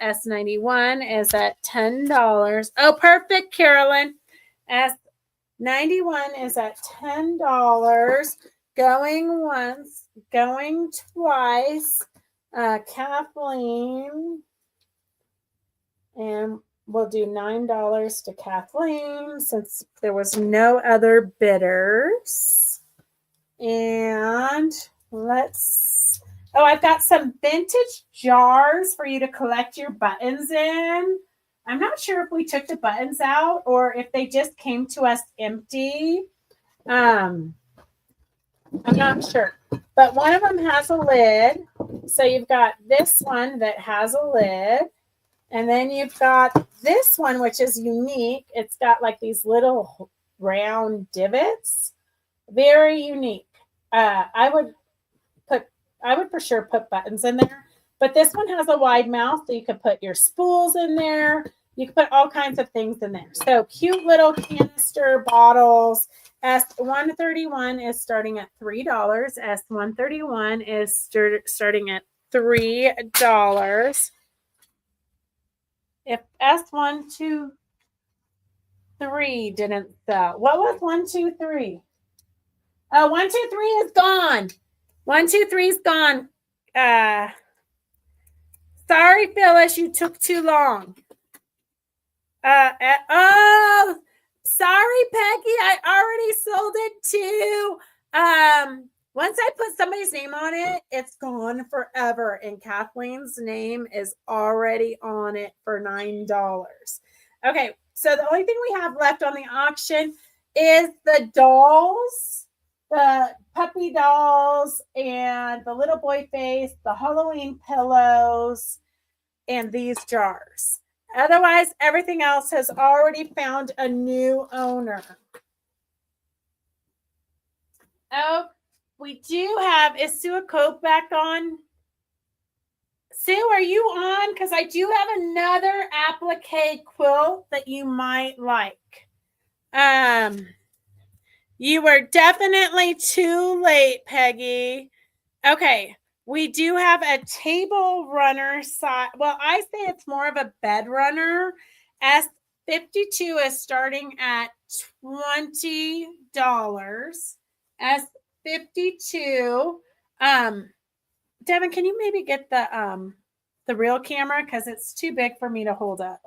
S91 is at $10. Oh, perfect, Carolyn. S91 is at $10. Going once, going twice. Kathleen. And we'll do $9 to Kathleen since there was no other bidders. And I've got some vintage jars for you to collect your buttons in. I'm not sure if we took the buttons out or if they just came to us empty. I'm not sure. But one of them has a lid. So you've got this one that has a lid. And then you've got this one, which is unique. It's got like these little round divots. Very unique. I would for sure put buttons in there. But this one has a wide mouth, so you could put your spools in there. You can put all kinds of things in there. So cute little canister bottles. S131 is starting at $3. S131 is starting at $3. If S123 didn't sell, what was 123? Oh, 123 is gone. 123 is gone. Sorry, Phyllis, you took too long. Oh, sorry, Peggy. I already sold it too. Once I put somebody's name on it, it's gone forever. And Kathleen's name is already on it for $9. Okay, so the only thing we have left on the auction is the dolls, the puppy dolls, and the little boy face, the Halloween pillows, and these jars. Otherwise, everything else has already found a new owner. Oh, we do have, is Sue Cope back on? Sue, are you on? Because I do have another applique quilt that you might like. You were definitely too late, Peggy. Okay. We do have a table runner side. Well, I say it's more of a bed runner. S52 is starting at $20. S52. Devin, can you maybe get the real camera? Because it's too big for me to hold up.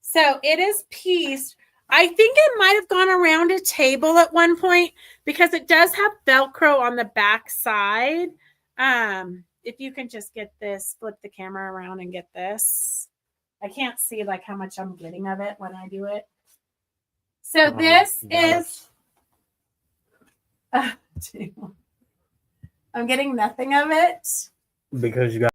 So it is pieced. I think it might have gone around a table at one point because it does have Velcro on the back side. If you can just get this, flip the camera around and get this. I can't see like how much I'm getting of it when I do it. So this is I'm getting nothing of it. Because you got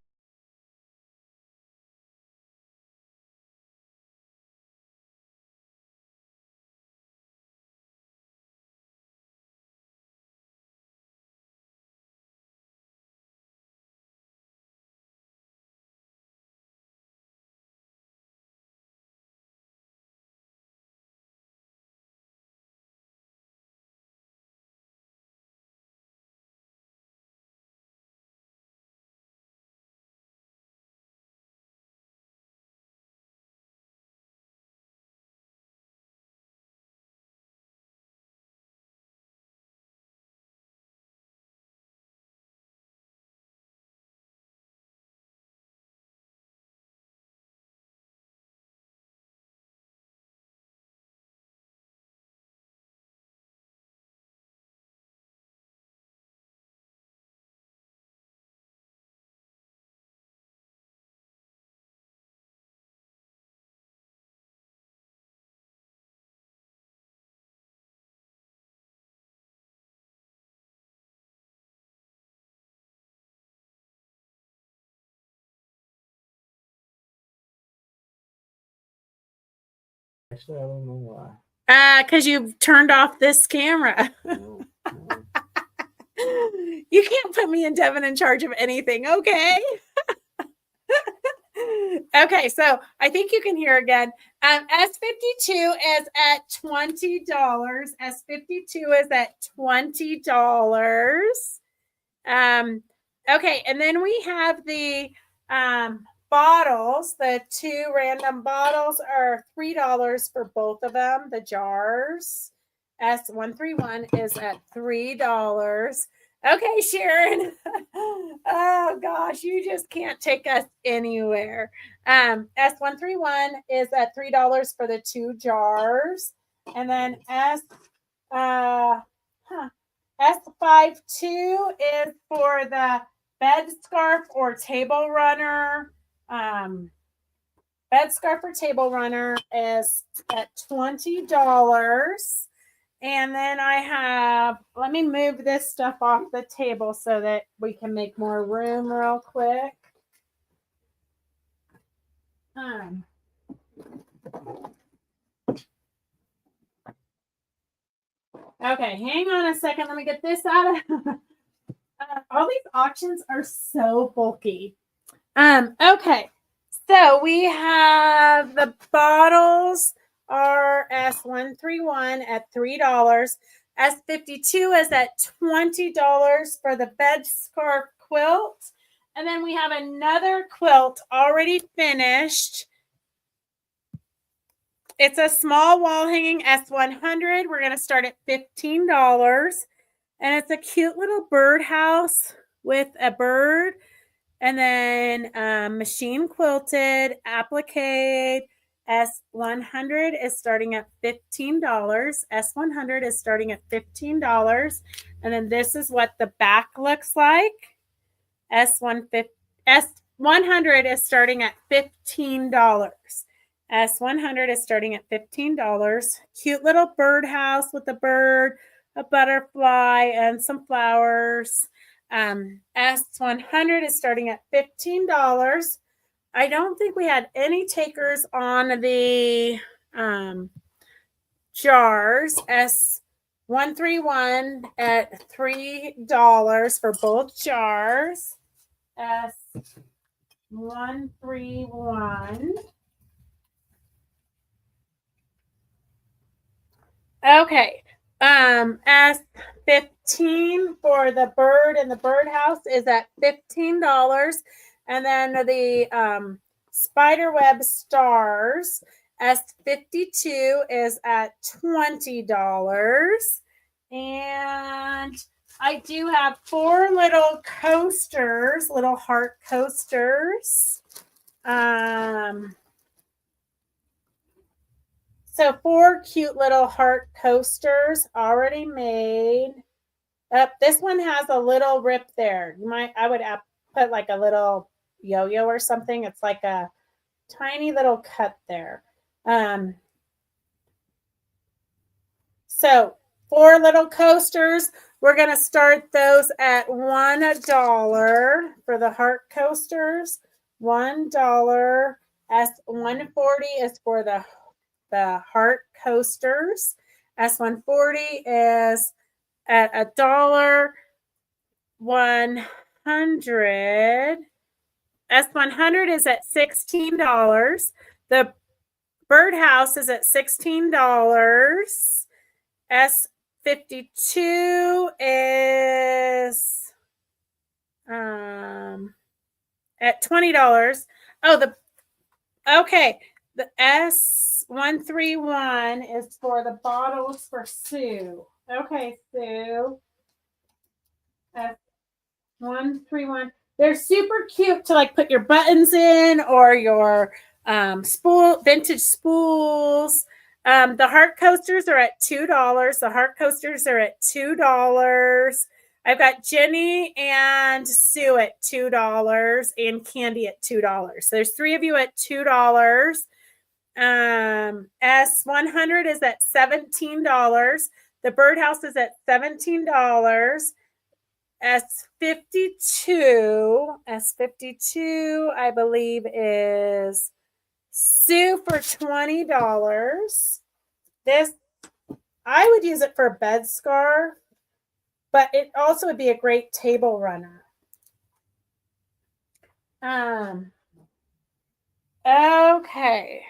actually I don't know why. Because you've turned off this camera. You can't put me and Devin in charge of anything, okay? Okay, so I think you can hear again. S52 is at $20. S52 is at $20. Okay, and then we have the bottles. The two random bottles are $3 for both of them. The jars. S131 is at $3. Okay, Sharon. Oh gosh, you just can't take us anywhere. S131 is at $3 for the two jars. And then S52 is for the bed scarf or table runner. Bed scarf or table runner is at $20. And then I have, let me move this stuff off the table so that we can make more room real quick. Okay, hang on a second. Let me get this out of all these auctions are so bulky. Okay, So we have the bottles are S131 at $3. S52 is at $20 for the bed scarf quilt. And then we have another quilt already finished. It's a small wall hanging S100. We're going to start at $15. And it's a cute little birdhouse with a bird. And then machine quilted, applique. S100 is starting at $15. S100 is starting at $15. And then this is what the back looks like. S100 is starting at $15. S100 is starting at $15. Cute little birdhouse with a bird, a butterfly, and some flowers. S100 is starting at $15. I don't think we had any takers on the jars. S131 at $3 for both jars. S131. Okay. S15 for the bird and the birdhouse is at $15. And then the spider web stars, S52 is at $20. And I do have 4 little coasters, little heart coasters. So 4 cute little heart coasters already made. This one has a little rip there. I would put like a little yo-yo or something. It's like a tiny little cut there. So 4 little coasters. We're going to start those at $1 for the heart coasters. $1. S140 is for the heart coasters. S140 is at $1. S100 is at $16. The birdhouse is at $16. S52 is at $20. Okay. The S131 is for the bottles for Sue. Okay, Sue. S131. They're super cute to like put your buttons in or your vintage spools. The heart coasters are at $2. The heart coasters are at $2. I've got Jenny and Sue at $2 and Candy at $2. So there's 3 of you at $2. S100 is at $17. The birdhouse is at $17. S52, I believe, is Sue for $20. This, I would use it for a bed scarf, but it also would be a great table runner. Okay.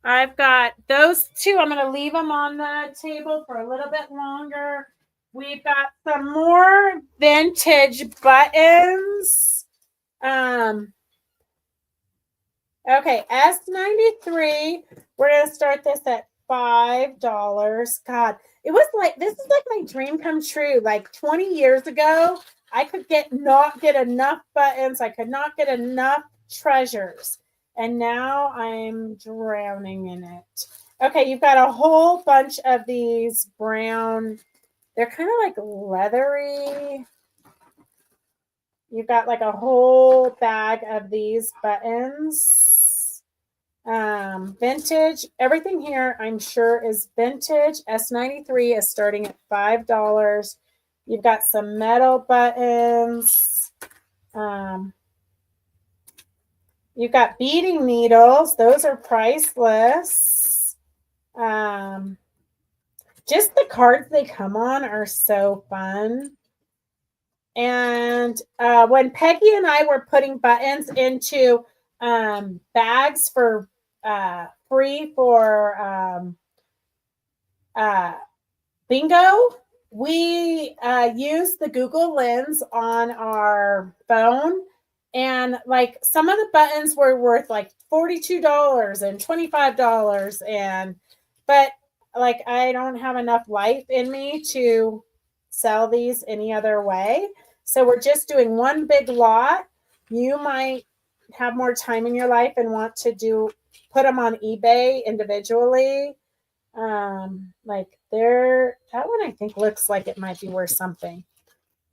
I've got those 2. I'm going to leave them on the table for a little bit longer. We've got some more vintage buttons. Okay, S93. We're going to start this at $5. God, it was like, this is like my dream come true. Like 20 years ago, I could not get enough buttons. I could not get enough treasures. And now I'm drowning in it. Okay, you've got a whole bunch of these brown, they're kind of like leathery. You've got like a whole bag of these buttons. Vintage, everything here I'm sure is vintage. S93 is starting at $5. You've got some metal buttons. You've got beading needles. Those are priceless. Just the cards they come on are so fun. And when Peggy and I were putting buttons into bags for free for bingo. We use the Google Lens on our phone, and like some of the buttons were worth like $42 and $25, but like I don't have enough life in me to sell these any other way. So we're just doing one big lot. You might have more time in your life and want to put them on eBay individually. Like that one I think looks like it might be worth something.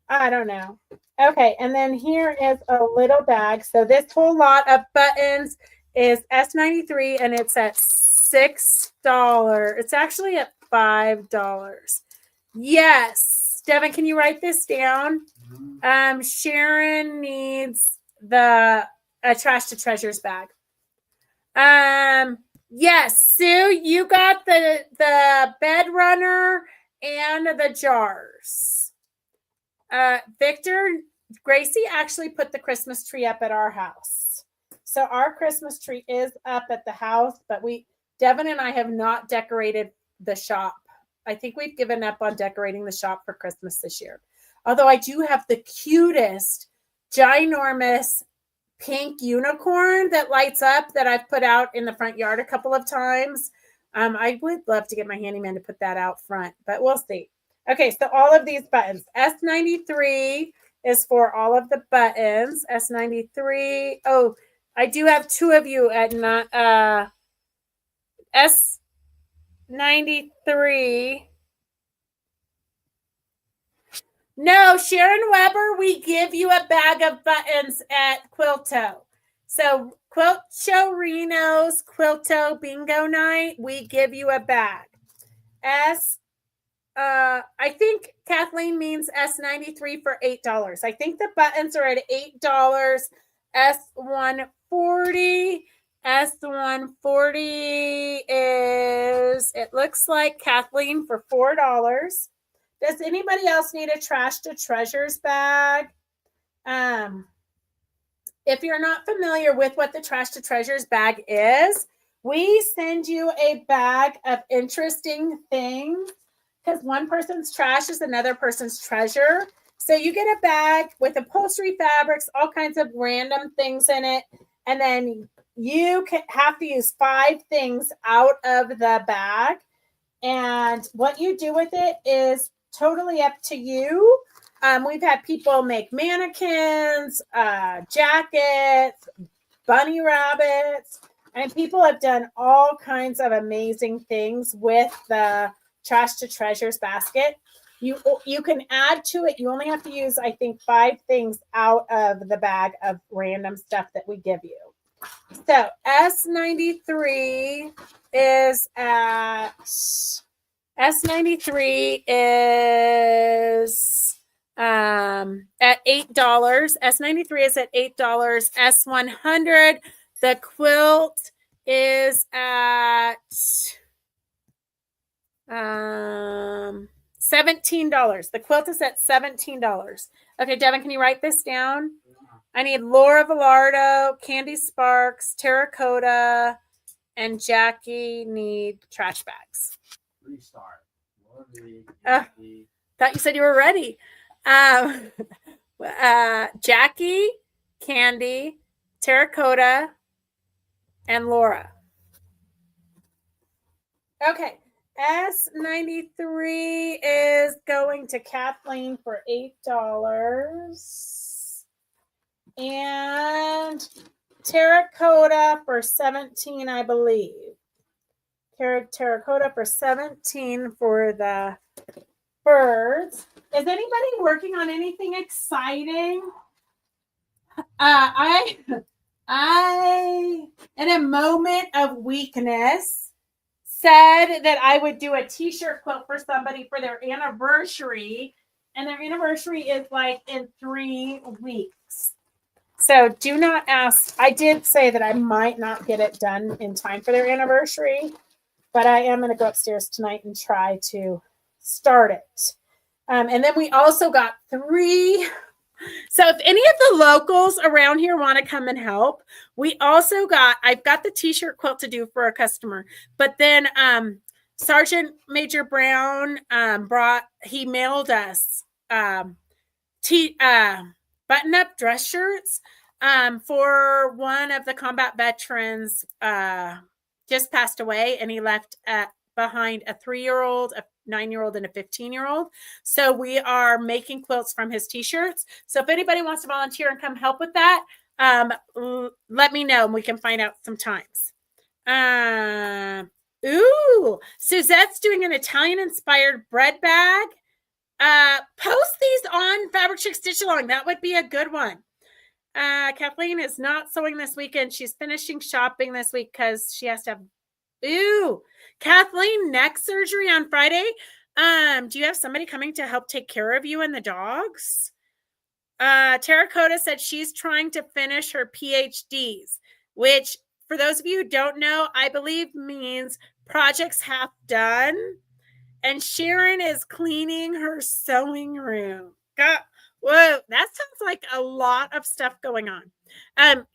I don't know. Okay, and then here is a little bag. So this whole lot of buttons is S93 and it's at $6. It's actually at $5. Yes. Devin, can you write this down? Sharon needs a Trash to Treasures bag. Yes, Sue, you got the bed runner and the jars. Victor, Gracie actually put the Christmas tree up at our house. So our Christmas tree is up at the house, but Devin and I have not decorated the shop. I think we've given up on decorating the shop for Christmas this year. Although I do have the cutest, ginormous pink unicorn that lights up that I've put out in the front yard a couple of times. I would love to get my handyman to put that out front, but we'll see. Okay, so all of these buttons. S93 is for all of the buttons. S93. Oh, I do have two of you at S93. No, Sharon Weber, we give you a bag of buttons at Quilto. So Quilt Show Reno's Quilto Bingo Night, we give you a bag. I think Kathleen means S93 for $8. I think the buttons are at $8. S140. S140 is, it looks like Kathleen for $4. Does anybody else need a Trash to Treasures bag? If you're not familiar with what the Trash to Treasures bag is, we send you a bag of interesting things because one person's trash is another person's treasure. So you get a bag with upholstery fabrics, all kinds of random things in it, and then you have to use 5 things out of the bag. And what you do with it is totally up to you. We've had people make mannequins, jackets, bunny rabbits, and people have done all kinds of amazing things with the Trash to Treasures basket. You can add to it. You only have to use, I think, 5 things out of the bag of random stuff that we give you. So S93 is at S93 is at $8. S93 is at $8. S100, the quilt is at $17. The quilt is at $17. Okay, Devin, can you write this down? I need Laura Villardo, Candy Sparks, Terracotta, and Jackie need trash bags. Restart. Thought you said you were ready. Jackie, Candy, Terracotta, and Laura. Okay. S93 is going to Kathleen for $8. And Terracotta for $17, I believe. Terracotta for $17 for the birds. Is anybody working on anything exciting? I in a moment of weakness said that I would do a t-shirt quilt for somebody for their anniversary, and their anniversary is like in 3 weeks. So do not ask. I did say that I might not get it done in time for their anniversary, but I am going to go upstairs tonight and try to start it. And then we also got 3 So if any of the locals around here want to come and help, we also I've got the t-shirt quilt to do for a customer, but then Sergeant Major Brown he mailed us button-up dress shirts for one of the combat veterans just passed away, and he left behind a 3-year-old, a 9-year-old, and a 15-year-old. So we are making quilts from his t-shirts. So if anybody wants to volunteer and come help with that, let me know and we can find out some times. Suzette's doing an Italian-inspired bread bag. Post these on Fabric Chick Stitch Along. That would be a good one. Kathleen is not sewing this weekend. She's finishing shopping this week because she has to have Kathleen, neck surgery on Friday. Do you have somebody coming to help take care of you and the dogs? Terracotta said she's trying to finish her PhDs, which for those of you who don't know, I believe means projects half done. And Sharon is cleaning her sewing room. Whoa, that sounds like a lot of stuff going on.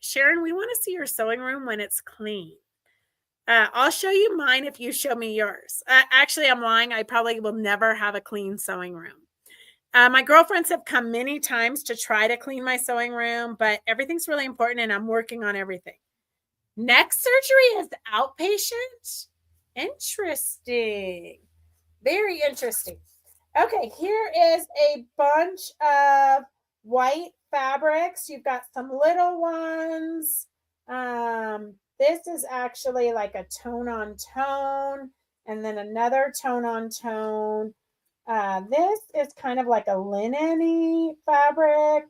Sharon, we want to see your sewing room when it's clean. I'll show you mine if you show me yours. Actually, I'm lying. I probably will never have a clean sewing room. My girlfriends have come many times to try to clean my sewing room, but everything's really important and I'm working on everything. Neck surgery is outpatient? Interesting. Very interesting. Okay, here is a bunch of white fabrics. You've got some little ones. This is actually like a tone on tone, and then another tone on tone. This is kind of like a linen-y fabric,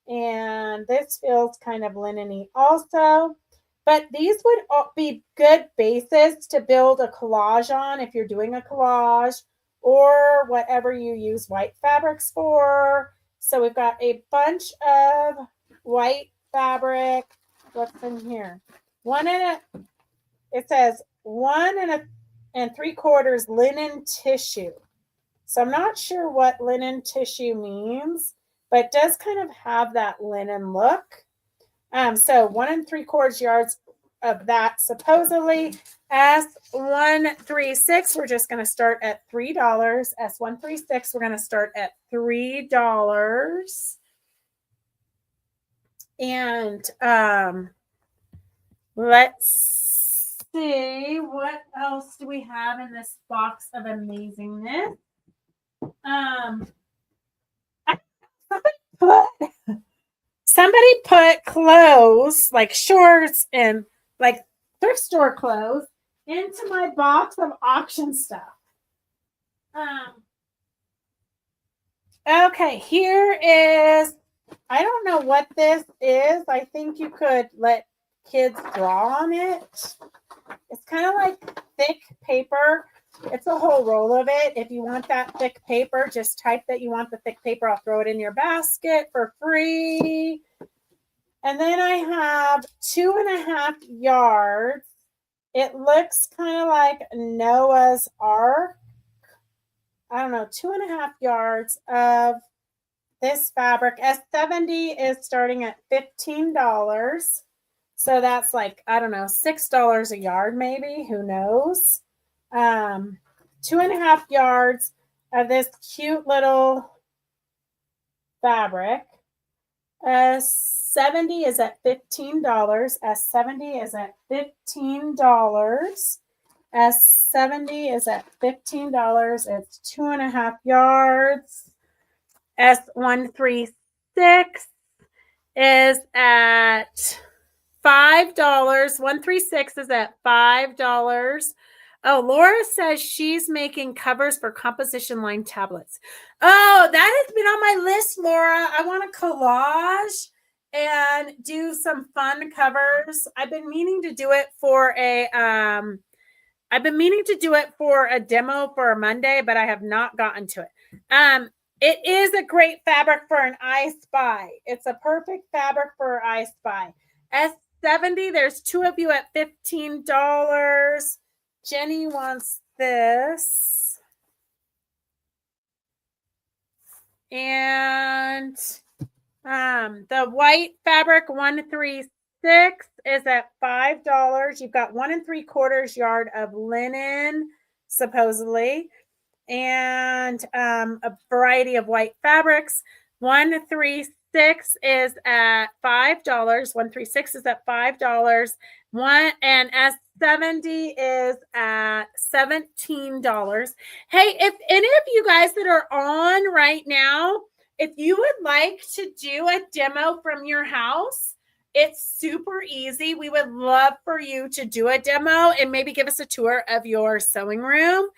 and this feels kind of linen-y also. But these would be good bases to build a collage on if you're doing a collage or whatever you use white fabrics for. So we've got a bunch of white fabric. What's in here? It says 1 3/4 linen tissue. So I'm not sure what linen tissue means, but it does kind of have that linen look. So 1 3/4 yards of that supposedly. S136, we're just going to start at $3. S136, we're going to start at $3. And let's see, what else do we have in this box of amazingness? Somebody put clothes, like shorts and like thrift store clothes, into my box of auction stuff. Okay, here is, I don't know what this is. I think you could let kids draw on it. It's kind of like thick paper. It's a whole roll of it. If you want that thick paper, just type that you want the thick paper. I'll throw it in your basket for free. And then I have 2.5 yards. It looks kind of like Noah's Ark. I don't know, 2.5 yards of this fabric. S70 is starting at $15. So that's like, I don't know, $6 a yard maybe. Who knows? 2.5 yards of this cute little fabric. S70 is at $15. S70 is at $15. S70 is at $15. It's 2.5 yards. S136 is at $5. 136 is at $5. Oh, Laura says she's making covers for composition line tablets. Oh, that has been on my list, Laura. I want to collage and do some fun covers. I've been meaning to do it for a demo for a Monday, but I have not gotten to it. It is a great fabric for an I Spy. It's a perfect fabric for I Spy. S70, there's 2 of you at $15. Jenny wants this. And The white fabric 136 is at $5. You've got 1 3/4 yard of linen, supposedly, and a variety of white fabrics. 136 is at $5. 136 is at $5. And S70 is at $17. Hey, if any of you guys that are on right now, if you would like to do a demo from your house, it's super easy. We would love for you to do a demo and maybe give us a tour of your sewing room.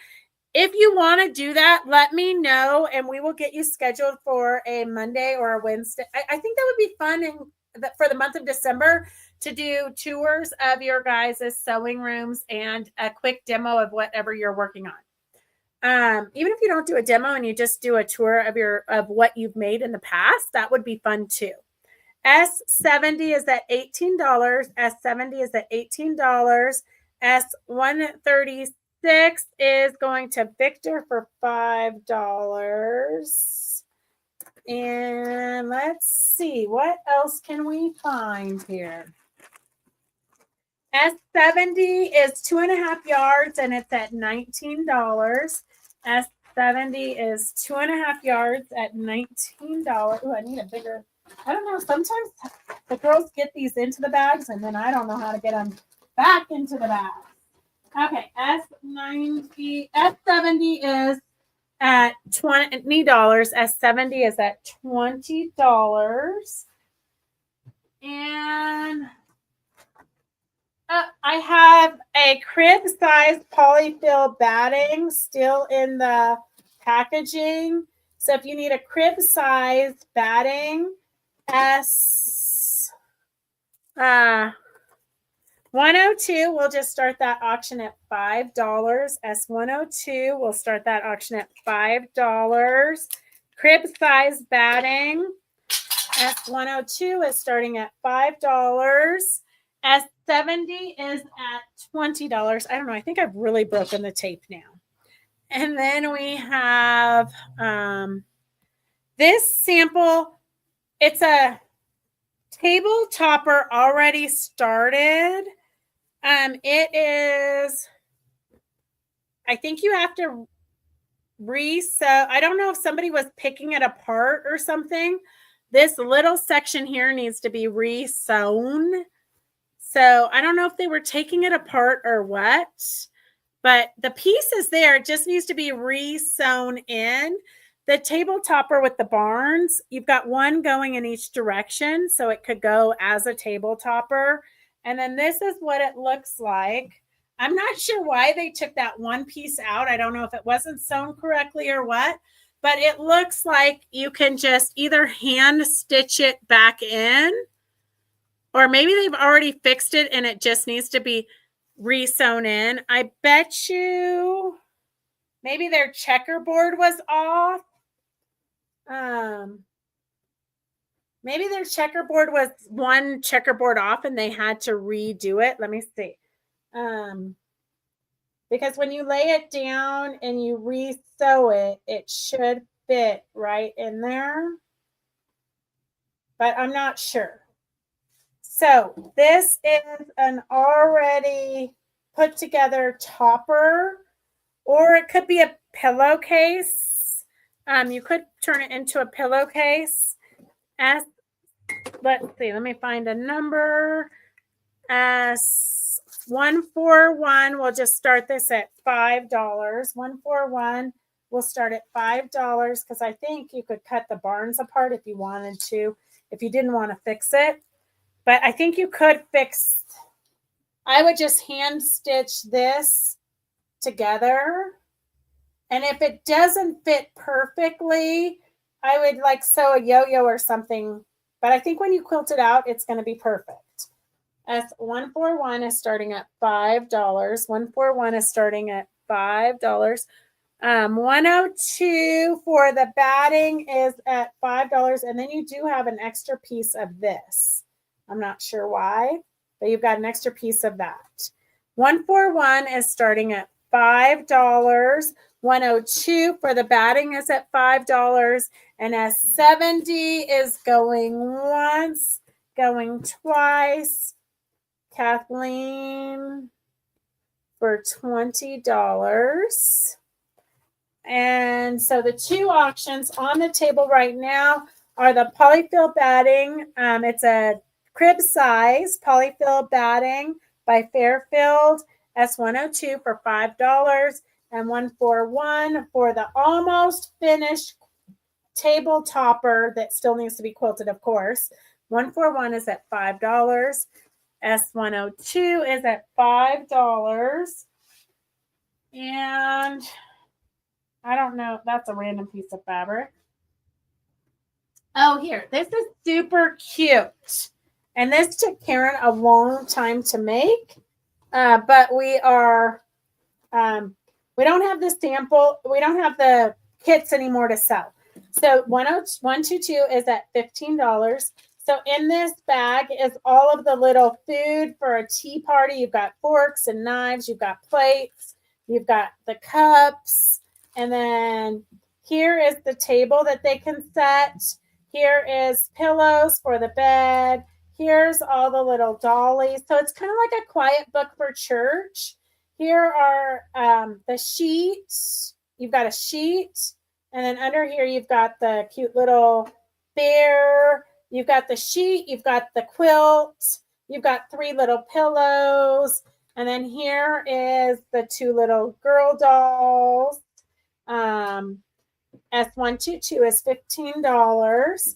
If you want to do that, let me know and we will get you scheduled for a Monday or a Wednesday. I think that would be fun for the month of December to do tours of your guys' sewing rooms and a quick demo of whatever you're working on. Even if you don't do a demo and you just do a tour of what you've made in the past, that would be fun too. S70 is at $18. S70 is at $18. S136 is going to Victor for $5. And let's see, what else can we find here? S70 is 2.5 yards and it's at $19. S70 is 2.5 yards at $19. Oh, I need a bigger. I don't know. Sometimes the girls get these into the bags and then I don't know how to get them back into the bag. Okay, S70 is at $20. S70 is at $20. And I have a crib size polyfill batting still in the packaging. So if you need a crib size batting, S102, we'll just start that auction at $5. S102, we'll start that auction at $5. Crib size batting, S102 is starting at $5. S70 is at $20. I don't know. I think I've really broken the tape now. And then we have this sample. It's a table topper already started. It is, I think you have to resew. I don't know if somebody was picking it apart or something. This little section here needs to be resewn. So I don't know if they were taking it apart or what, but the piece is there. It just needs to be re-sewn in. The table topper with the barns, you've got one going in each direction, so it could go as a table topper. And then this is what it looks like. I'm not sure why they took that one piece out. I don't know if it wasn't sewn correctly or what, but it looks like you can just either hand stitch it back in, or maybe they've already fixed it and it just needs to be re-sewn in. I bet you maybe their checkerboard was off. Maybe their checkerboard was one checkerboard off and they had to redo it. Let me see. Because when you lay it down and you re-sew it, it should fit right in there. But I'm not sure. So this is an already put together topper, or it could be a pillowcase. You could turn it into a pillowcase. Let's see, let me find a number. S141, we'll just start this at $5. 141, we'll start at $5 because I think you could cut the barns apart if you wanted to, if you didn't want to fix it. But I think you could fix, I would just hand stitch this together. And if it doesn't fit perfectly, I would like sew a yo-yo or something. But I think when you quilt it out, it's going to be perfect. S141 is starting at $5. 141 is starting at $5. 102 for the batting is at $5. And then you do have an extra piece of this. I'm not sure why, but you've got an extra piece of that. 141 is starting at $5. 102 for the batting is at $5. And S70 is going once, going twice. Kathleen for $20. And so the two auctions on the table right now are the polyfill batting. It's a crib size polyfill batting by Fairfield, S102 for $5, and 141 for the almost finished table topper that still needs to be quilted, of course. 141 is at $5. S102 is at $5. And I don't know. That's a random piece of fabric. Oh, here. This is super cute. And this took Karen a long time to make. But we don't have the sample. We don't have the kits anymore to sell. So 122 is at $15. So in this bag is all of the little food for a tea party. You've got forks and knives. You've got plates. You've got the cups. And then here is the table that they can set. Here is pillows for the bed. Here's all the little dollies. So it's kind of like a quiet book for church. Here are the sheets. You've got a sheet. And then under here, you've got the cute little bear. You've got the sheet. You've got the quilt. You've got 3 little pillows. And then here is the 2 little girl dolls. S122 is $15.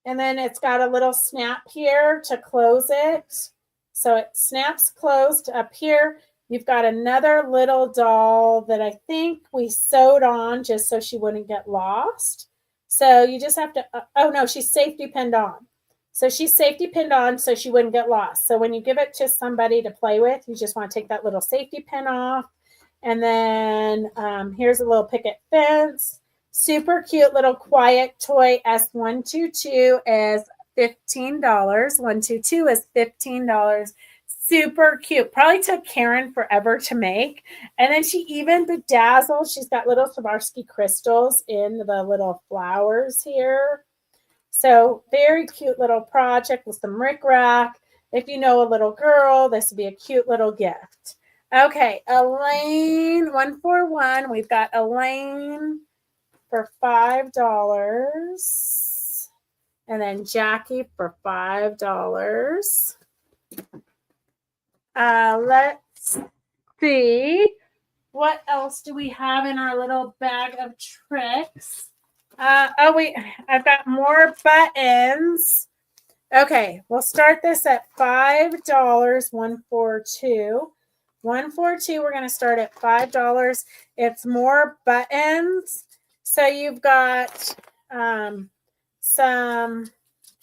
And then it's got a little snap here to close it. So it snaps closed up here. You've got another little doll that I think we sewed on just so she wouldn't get lost. So you just have to, oh no, she's safety pinned on. So she's safety pinned on so she wouldn't get lost. So when you give it to somebody to play with, you just want to take that little safety pin off. And then here's a little picket fence. Super cute little quiet toy. S122 is $15. 122 is $15. Super cute. Probably took Karen forever to make. And then she even bedazzled. She's got little Swarovski crystals in the little flowers here. So very cute little project with some rickrack. If you know a little girl, this would be a cute little gift. Okay, Elaine, 141. We've got Elaine for $5. And then Jackie for $5. Let's see. What else do we have in our little bag of tricks? I've got more buttons. Okay, we'll start this at $5, 142. 142, we're going to start at $5. It's more buttons. So you've got some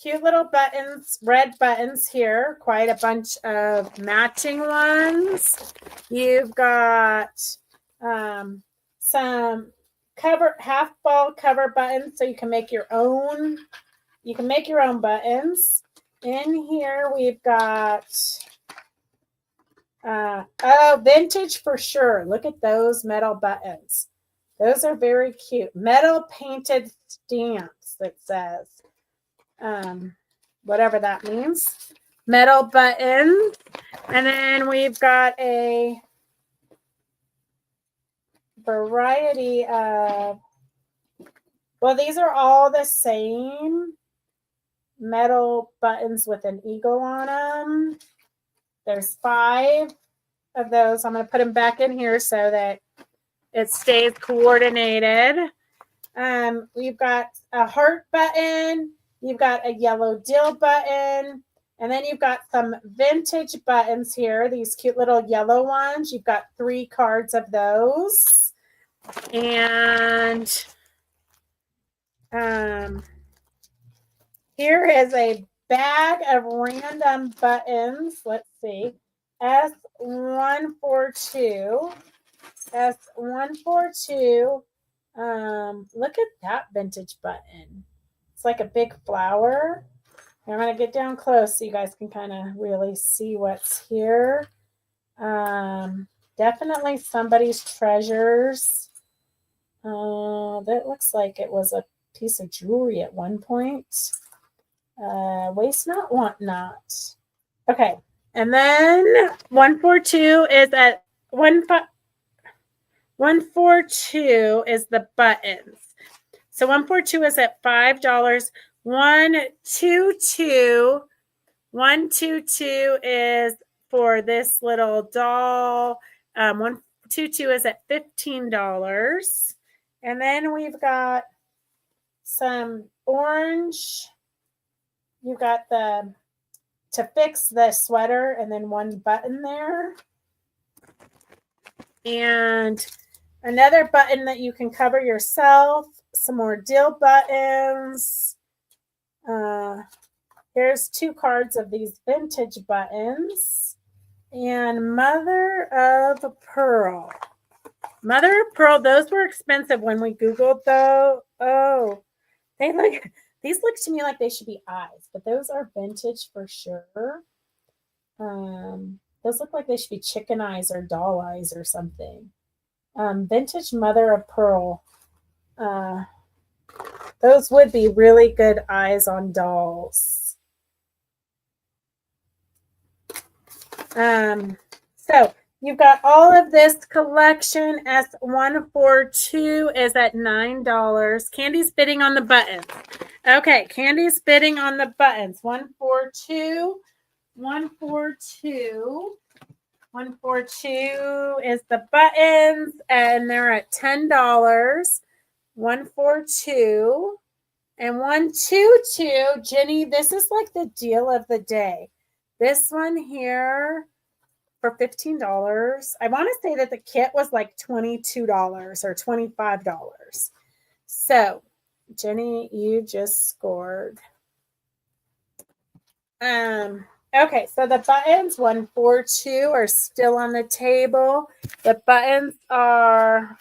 cute little buttons, red buttons here, quite a bunch of matching ones. You've got some half ball cover buttons, so you can make your own. You can make your own buttons. In here, we've got vintage for sure. Look at those metal buttons. Those are very cute. Metal painted stamps, it says. Whatever that means. Metal button. And then we've got a variety of, well, these are all the same metal buttons with an eagle on them. There's 5 of those. I'm going to put them back in here so that it stays coordinated. We've got a heart button. You've got a yellow dill button. And then you've got some vintage buttons here. These cute little yellow ones. You've got 3 cards of those. And here is a bag of random buttons. Let's see. S142. S142. Look at that vintage button. It's like a big flower. I'm going to get down close so you guys can kind of really see what's here. Definitely somebody's treasures. That looks like it was a piece of jewelry at one point. Waste not, want not. Okay. And then 142 is at 142 is the buttons. So 142 is at $5. 122 is for this little doll. 122 is at $15. And then we've got some orange. You've got the to fix the sweater and then one button there. And another button that you can cover yourself. Some more dill buttons. Here's 2 cards of these vintage buttons. And Mother of Pearl. Mother of Pearl, those were expensive when we Googled though. Oh, these look to me like they should be eyes, but those are vintage for sure. Those look like they should be chicken eyes or doll eyes or something. Vintage Mother of Pearl. Those would be really good eyes on dolls. So you've got all of this collection. S142 is at $9. Candy's bidding on the buttons. Okay, Candy's bidding on the buttons. 142 is the buttons, and they're at $10. 142 and 122. Jenny, this is like the deal of the day. This one here for $15. I want to say that the kit was like $22 or $25. So, Jenny, you just scored. Okay, so the buttons 142 are still on the table. The buttons are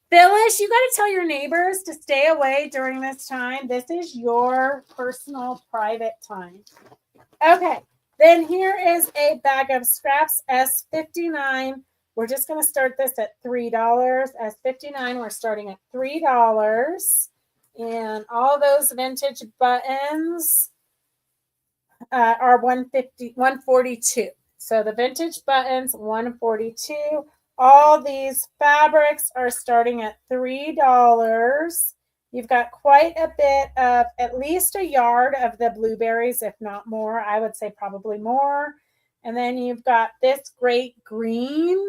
Phyllis, you got to tell your neighbors to stay away during this time. This is your personal private time. Okay. Then here is a bag of scraps, S59. We're just going to start this at $3. S59, we're starting at $3. And all those vintage buttons are 142. So the vintage buttons, 142. All these fabrics are starting at $3. You've got quite a bit of, at least a yard of the blueberries, if not more. I would say probably more. And then you've got this great green,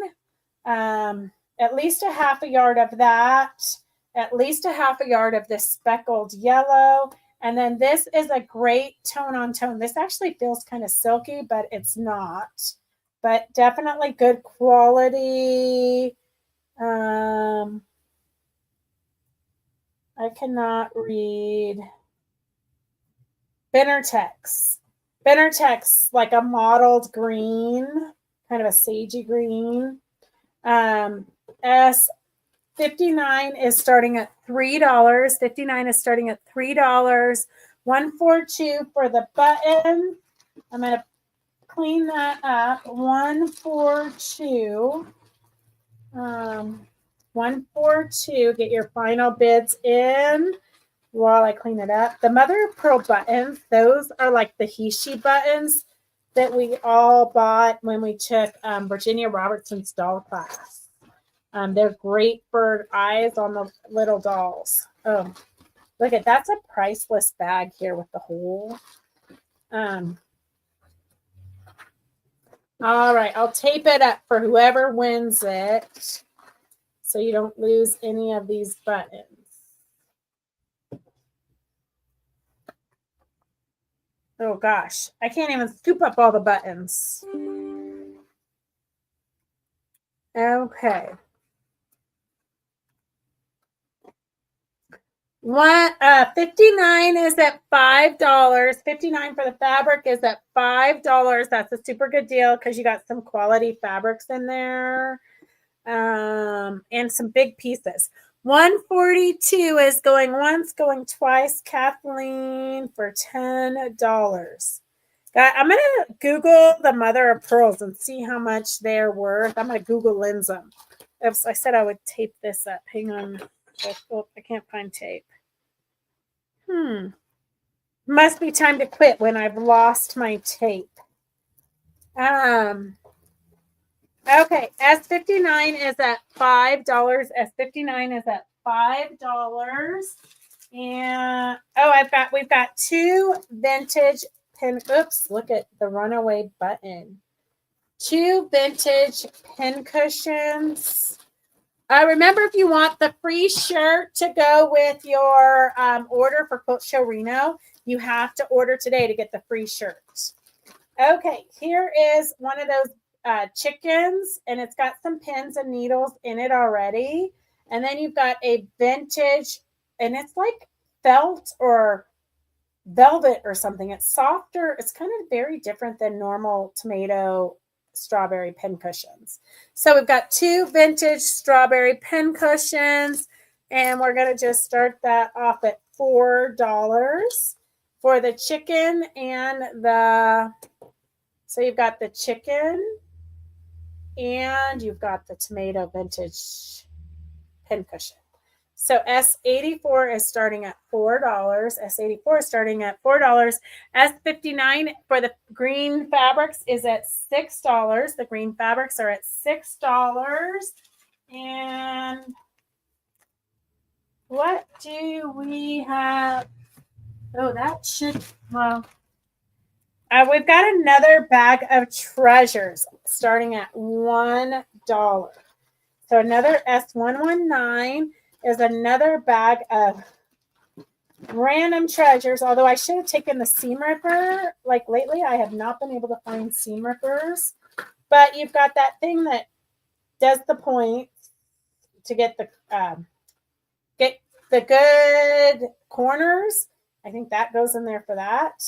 at least a half a yard of that, at least a half a yard of this speckled yellow. And then this is a great tone on tone. This actually feels kind of silky, but it's not. But definitely good quality. I cannot read. Benartex. Benartex, like a mottled green, kind of a sagey green. S59 is starting at $3. 59 is starting at $3. 142 for the button. I'm going to clean that up. 142. 142. Get your final bids in while I clean it up. The mother of pearl buttons, those are like the Hishi buttons that we all bought when we took Virginia Robertson's doll class. They're great for eyes on the little dolls. Oh, look at that's a priceless bag here with the hole. All right, I'll tape it up for whoever wins it so you don't lose any of these buttons. Oh gosh, I can't even scoop up all the buttons. Okay. 59 is at $5. 59 for the fabric is at $5. That's a super good deal because you got some quality fabrics in there. And some big pieces. 142 is going once, going twice. Kathleen for $10. I'm going to Google the mother of pearls and see how much they're worth. I'm going to Google lens them. I said I would tape this up. Hang on. Oh, I can't find tape. Must be time to quit when I've lost my tape. Okay, S59 is at $5. S59 is at $5. And we've got two vintage pin. Oops, look at the runaway button. Two vintage pin cushions. Remember, if you want the free shirt to go with your order for Quilt Show Reno, you have to order today to get the free shirt. Okay, here is one of those chickens, and it's got some pins and needles in it already. And then you've got a vintage, and it's like felt or velvet or something. It's softer. It's kind of very different than normal tomato strawberry pin cushions. So we've got two vintage strawberry pin cushions, and we're going to just start that off at $4 for the chicken and so you've got the chicken and you've got the tomato vintage pin cushion. So S84 is starting at $4. S84 is starting at $4. S59 for the green fabrics is at $6. The green fabrics are at $6. And what do we have? Oh, that should, well, we've got another bag of treasures starting at $1. So another S119 is another bag of random treasures. Although I should have taken the seam ripper. Like lately, I have not been able to find seam rippers. But you've got that thing that does the points to get the good corners. I think that goes in there for that.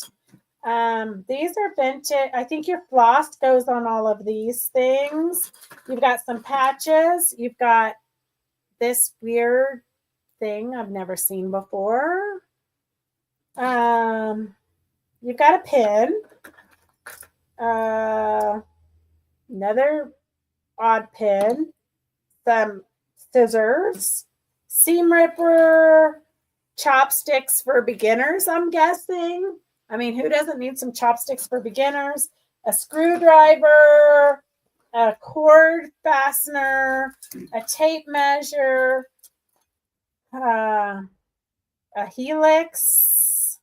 These are vintage. I think your floss goes on all of these things. You've got some patches. You've got this weird thing I've never seen before. You've got a pin. Another odd pin. Some scissors. Seam ripper. Chopsticks for beginners, I'm guessing. I mean, who doesn't need some chopsticks for beginners? A screwdriver, a cord fastener, a tape measure, a helix,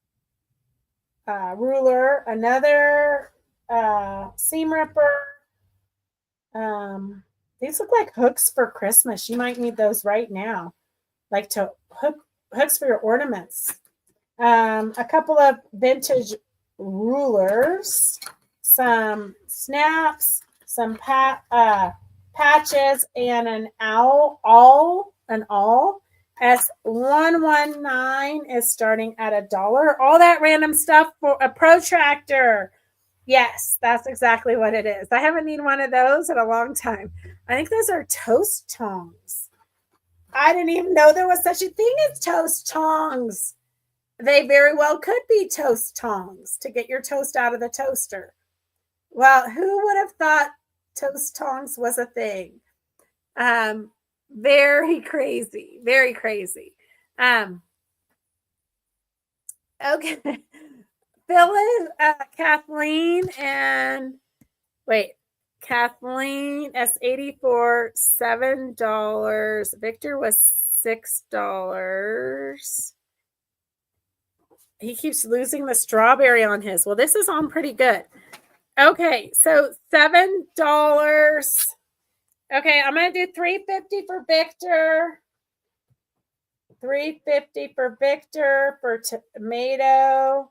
a ruler, another seam ripper. These look like hooks for Christmas. You might need those right now, like to hooks for your ornaments. A couple of vintage rulers, some snaps, some patches, and an awl. S119 is starting at $1. All that random stuff for a protractor. Yes, that's exactly what it is. I haven't needed one of those in a long time. I think those are toast tongs. I didn't even know there was such a thing as toast tongs. They very well could be toast tongs to get your toast out of the toaster. Well, who would have thought toast tongs was a thing? Very crazy, very crazy. Okay. Phyllis, Kathleen S84, $7. Victor was $6. He keeps losing the strawberry on his. Well, this is on pretty good. Okay, so $7. Okay, I'm going to do $3.50 for Victor. $3.50 for Victor for tomato.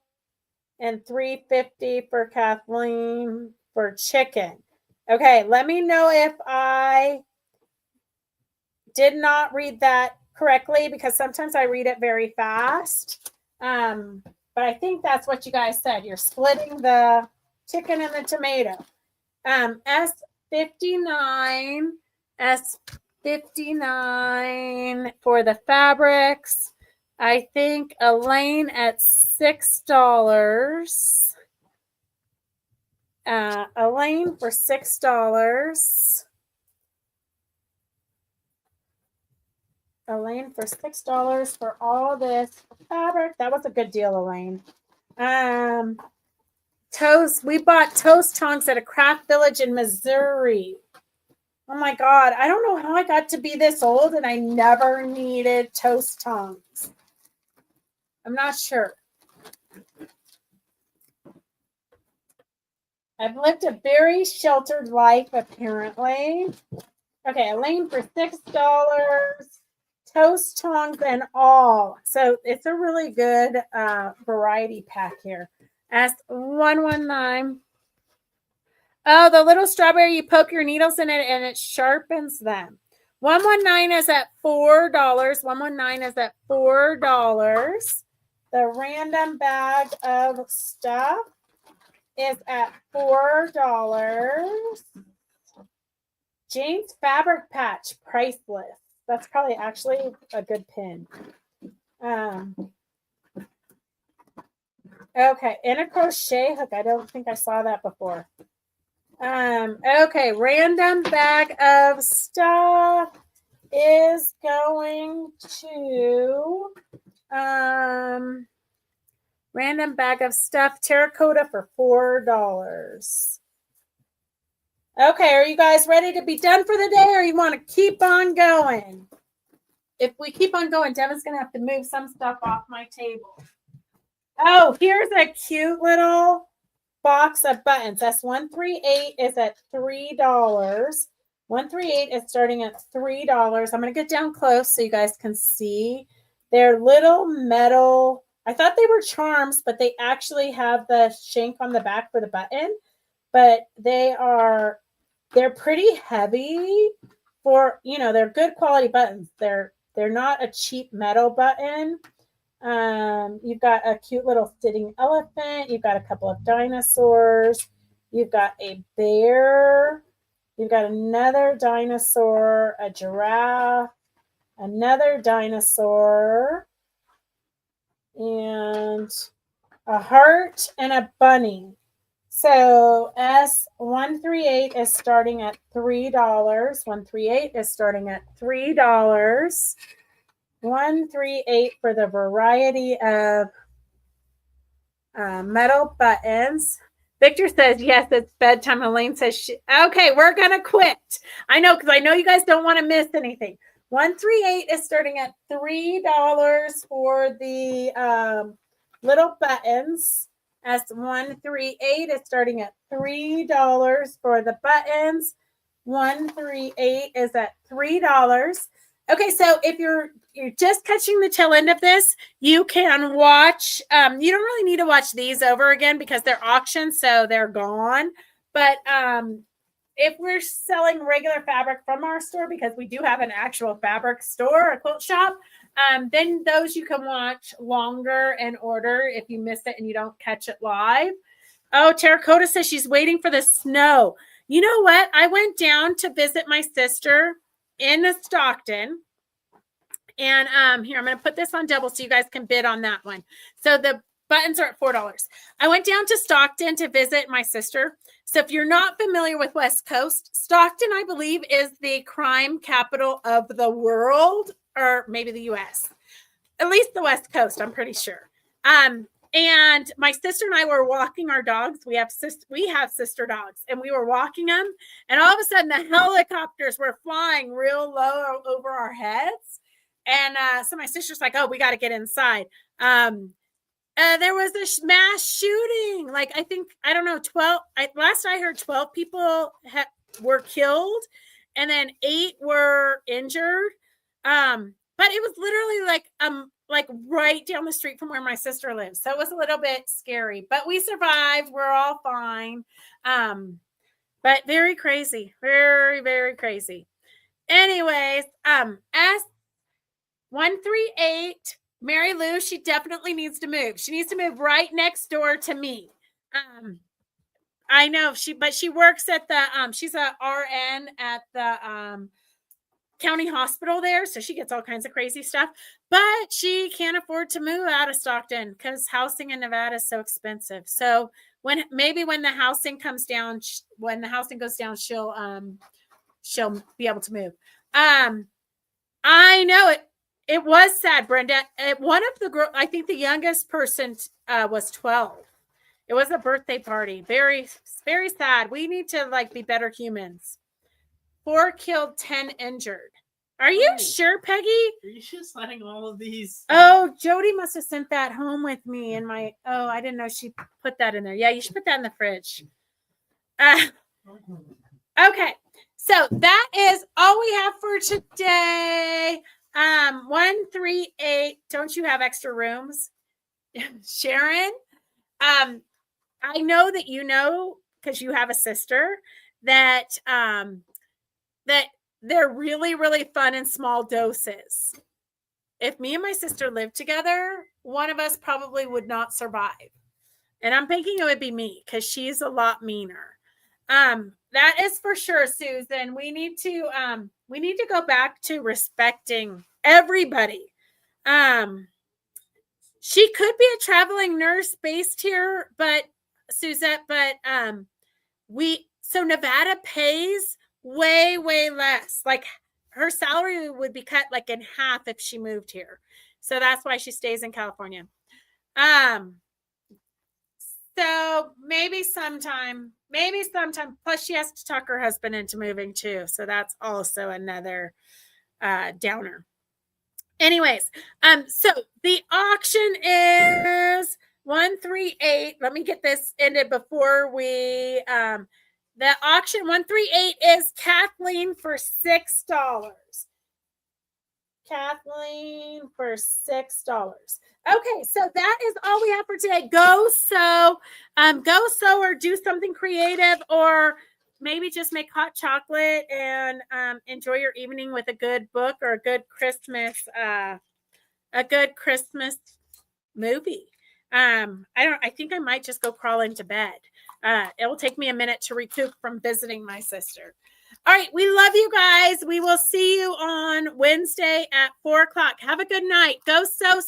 And $3.50 for Kathleen for chicken. Okay, let me know if I did not read that correctly, because sometimes I read it very fast. But I think that's what you guys said. You're splitting the chicken and the tomato. S59 for the fabrics. I think Elaine at $6. Elaine for $6. Elaine for $6 for all this fabric. That was a good deal, Elaine. Toast. We bought toast tongs at a craft village in Missouri. Oh my God. I don't know how I got to be this old and I never needed toast tongs. I'm not sure. I've lived a very sheltered life, apparently. Okay, Elaine for $6. Toast tongs and all. So it's a really good variety pack here. S119. Oh, the little strawberry, you poke your needles in it and it sharpens them. 119 is at $4. 119 is at $4. The random bag of stuff is at $4. Jane's Fabric Patch, priceless. That's probably actually a good pin. Okay, and a crochet hook. I don't think I saw that before. Okay, random bag of stuff is going to random bag of stuff, terracotta for $4. Okay, are you guys ready to be done for the day, or you want to keep on going? If we keep on going, Devin's going to have to move some stuff off my table. Oh, here's a cute little box of buttons. That's 138 is at $3. 138 is starting at $3. I'm going to get down close so you guys can see. They're little metal. I thought they were charms, but they actually have the shank on the back for the button. But they're pretty heavy for, they're good quality buttons. They're not a cheap metal button. You've got a cute little sitting elephant. You've got a couple of dinosaurs. You've got a bear. You've got another dinosaur, a giraffe, another dinosaur, and a heart and a bunny. So S138 is starting at $3. 138 is starting at $3. 138 for the variety of metal buttons. Victor says, yes, it's bedtime. Elaine says, okay, we're going to quit. I know, because I know you guys don't want to miss anything. 138 is starting at $3 for the little buttons. S138 is starting at $3 for the buttons. 138 is at $3. Okay, so if you're just catching the tail end of this, you can watch. You don't really need to watch these over again because they're auctions, so they're gone. But if we're selling regular fabric from our store, because we do have an actual fabric store, a quilt shop, then those you can watch longer and order if you miss it and you don't catch it live. Oh, Terracotta says she's waiting for the snow. You know what? I went down to visit my sister in Stockton. And here, I'm going to put this on double so you guys can bid on that one. So the buttons are at $4. I went down to Stockton to visit my sister. So if you're not familiar with West Coast, Stockton, I believe, is the crime capital of the world, or maybe the U.S. At least the West Coast, I'm pretty sure. And my sister and I were walking our dogs. We have sister dogs, and we were walking them. And all of a sudden, the helicopters were flying real low over our heads. And so my sister's like, oh, we got to get inside. There was a mass shooting. Like, I don't know, 12. Last I heard, 12 people were killed, and then 8 were injured. But it was literally like right down the street from where my sister lives. So it was a little bit scary, but we survived. We're all fine. But very crazy, very, very crazy. Anyways, S138, Mary Lou, she definitely needs to move. She needs to move right next door to me. I know she works at the, she's a RN at the, county hospital there, so she gets all kinds of crazy stuff, but she can't afford to move out of Stockton because housing in Nevada is so expensive. So when the housing comes down, when the housing goes down, she'll be able to move. I know it. It was sad, Brenda. One of the girls, I think the youngest person was 12. It was a birthday party. Very, very sad. We need to like be better humans. 4 killed, 10 injured. Are you Oh. sure, Peggy? Are you just letting all of these? Oh, Jody must have sent that home with me in my. Oh, I didn't know she put that in there. Yeah, you should put that in the fridge. Okay, so that is all we have for today. 138. Don't you have extra rooms, Sharon? I know that you know because you have a sister that that they're really, really fun in small doses. If me and my sister lived together, one of us probably would not survive. And I'm thinking it would be me because she's a lot meaner. That is for sure, Susan. We need to go back to respecting everybody. She could be a traveling nurse based here, but Suzette, so Nevada pays way, way less. Like her salary would be cut like in half if she moved here. So that's why she stays in California. So maybe sometime, plus she has to talk her husband into moving too. So that's also another downer. Anyways, so the auction is 138. Let me get this ended before we the auction 138 is Kathleen for $6. Kathleen for $6. Okay, so that is all we have for today. Go sew or do something creative, or maybe just make hot chocolate and enjoy your evening with a good book or a good Christmas movie. I think I might just go crawl into bed. It will take me a minute to recoup from visiting my sister. All right, we love you guys. We will see you on Wednesday at 4:00. Have a good night. Go sew.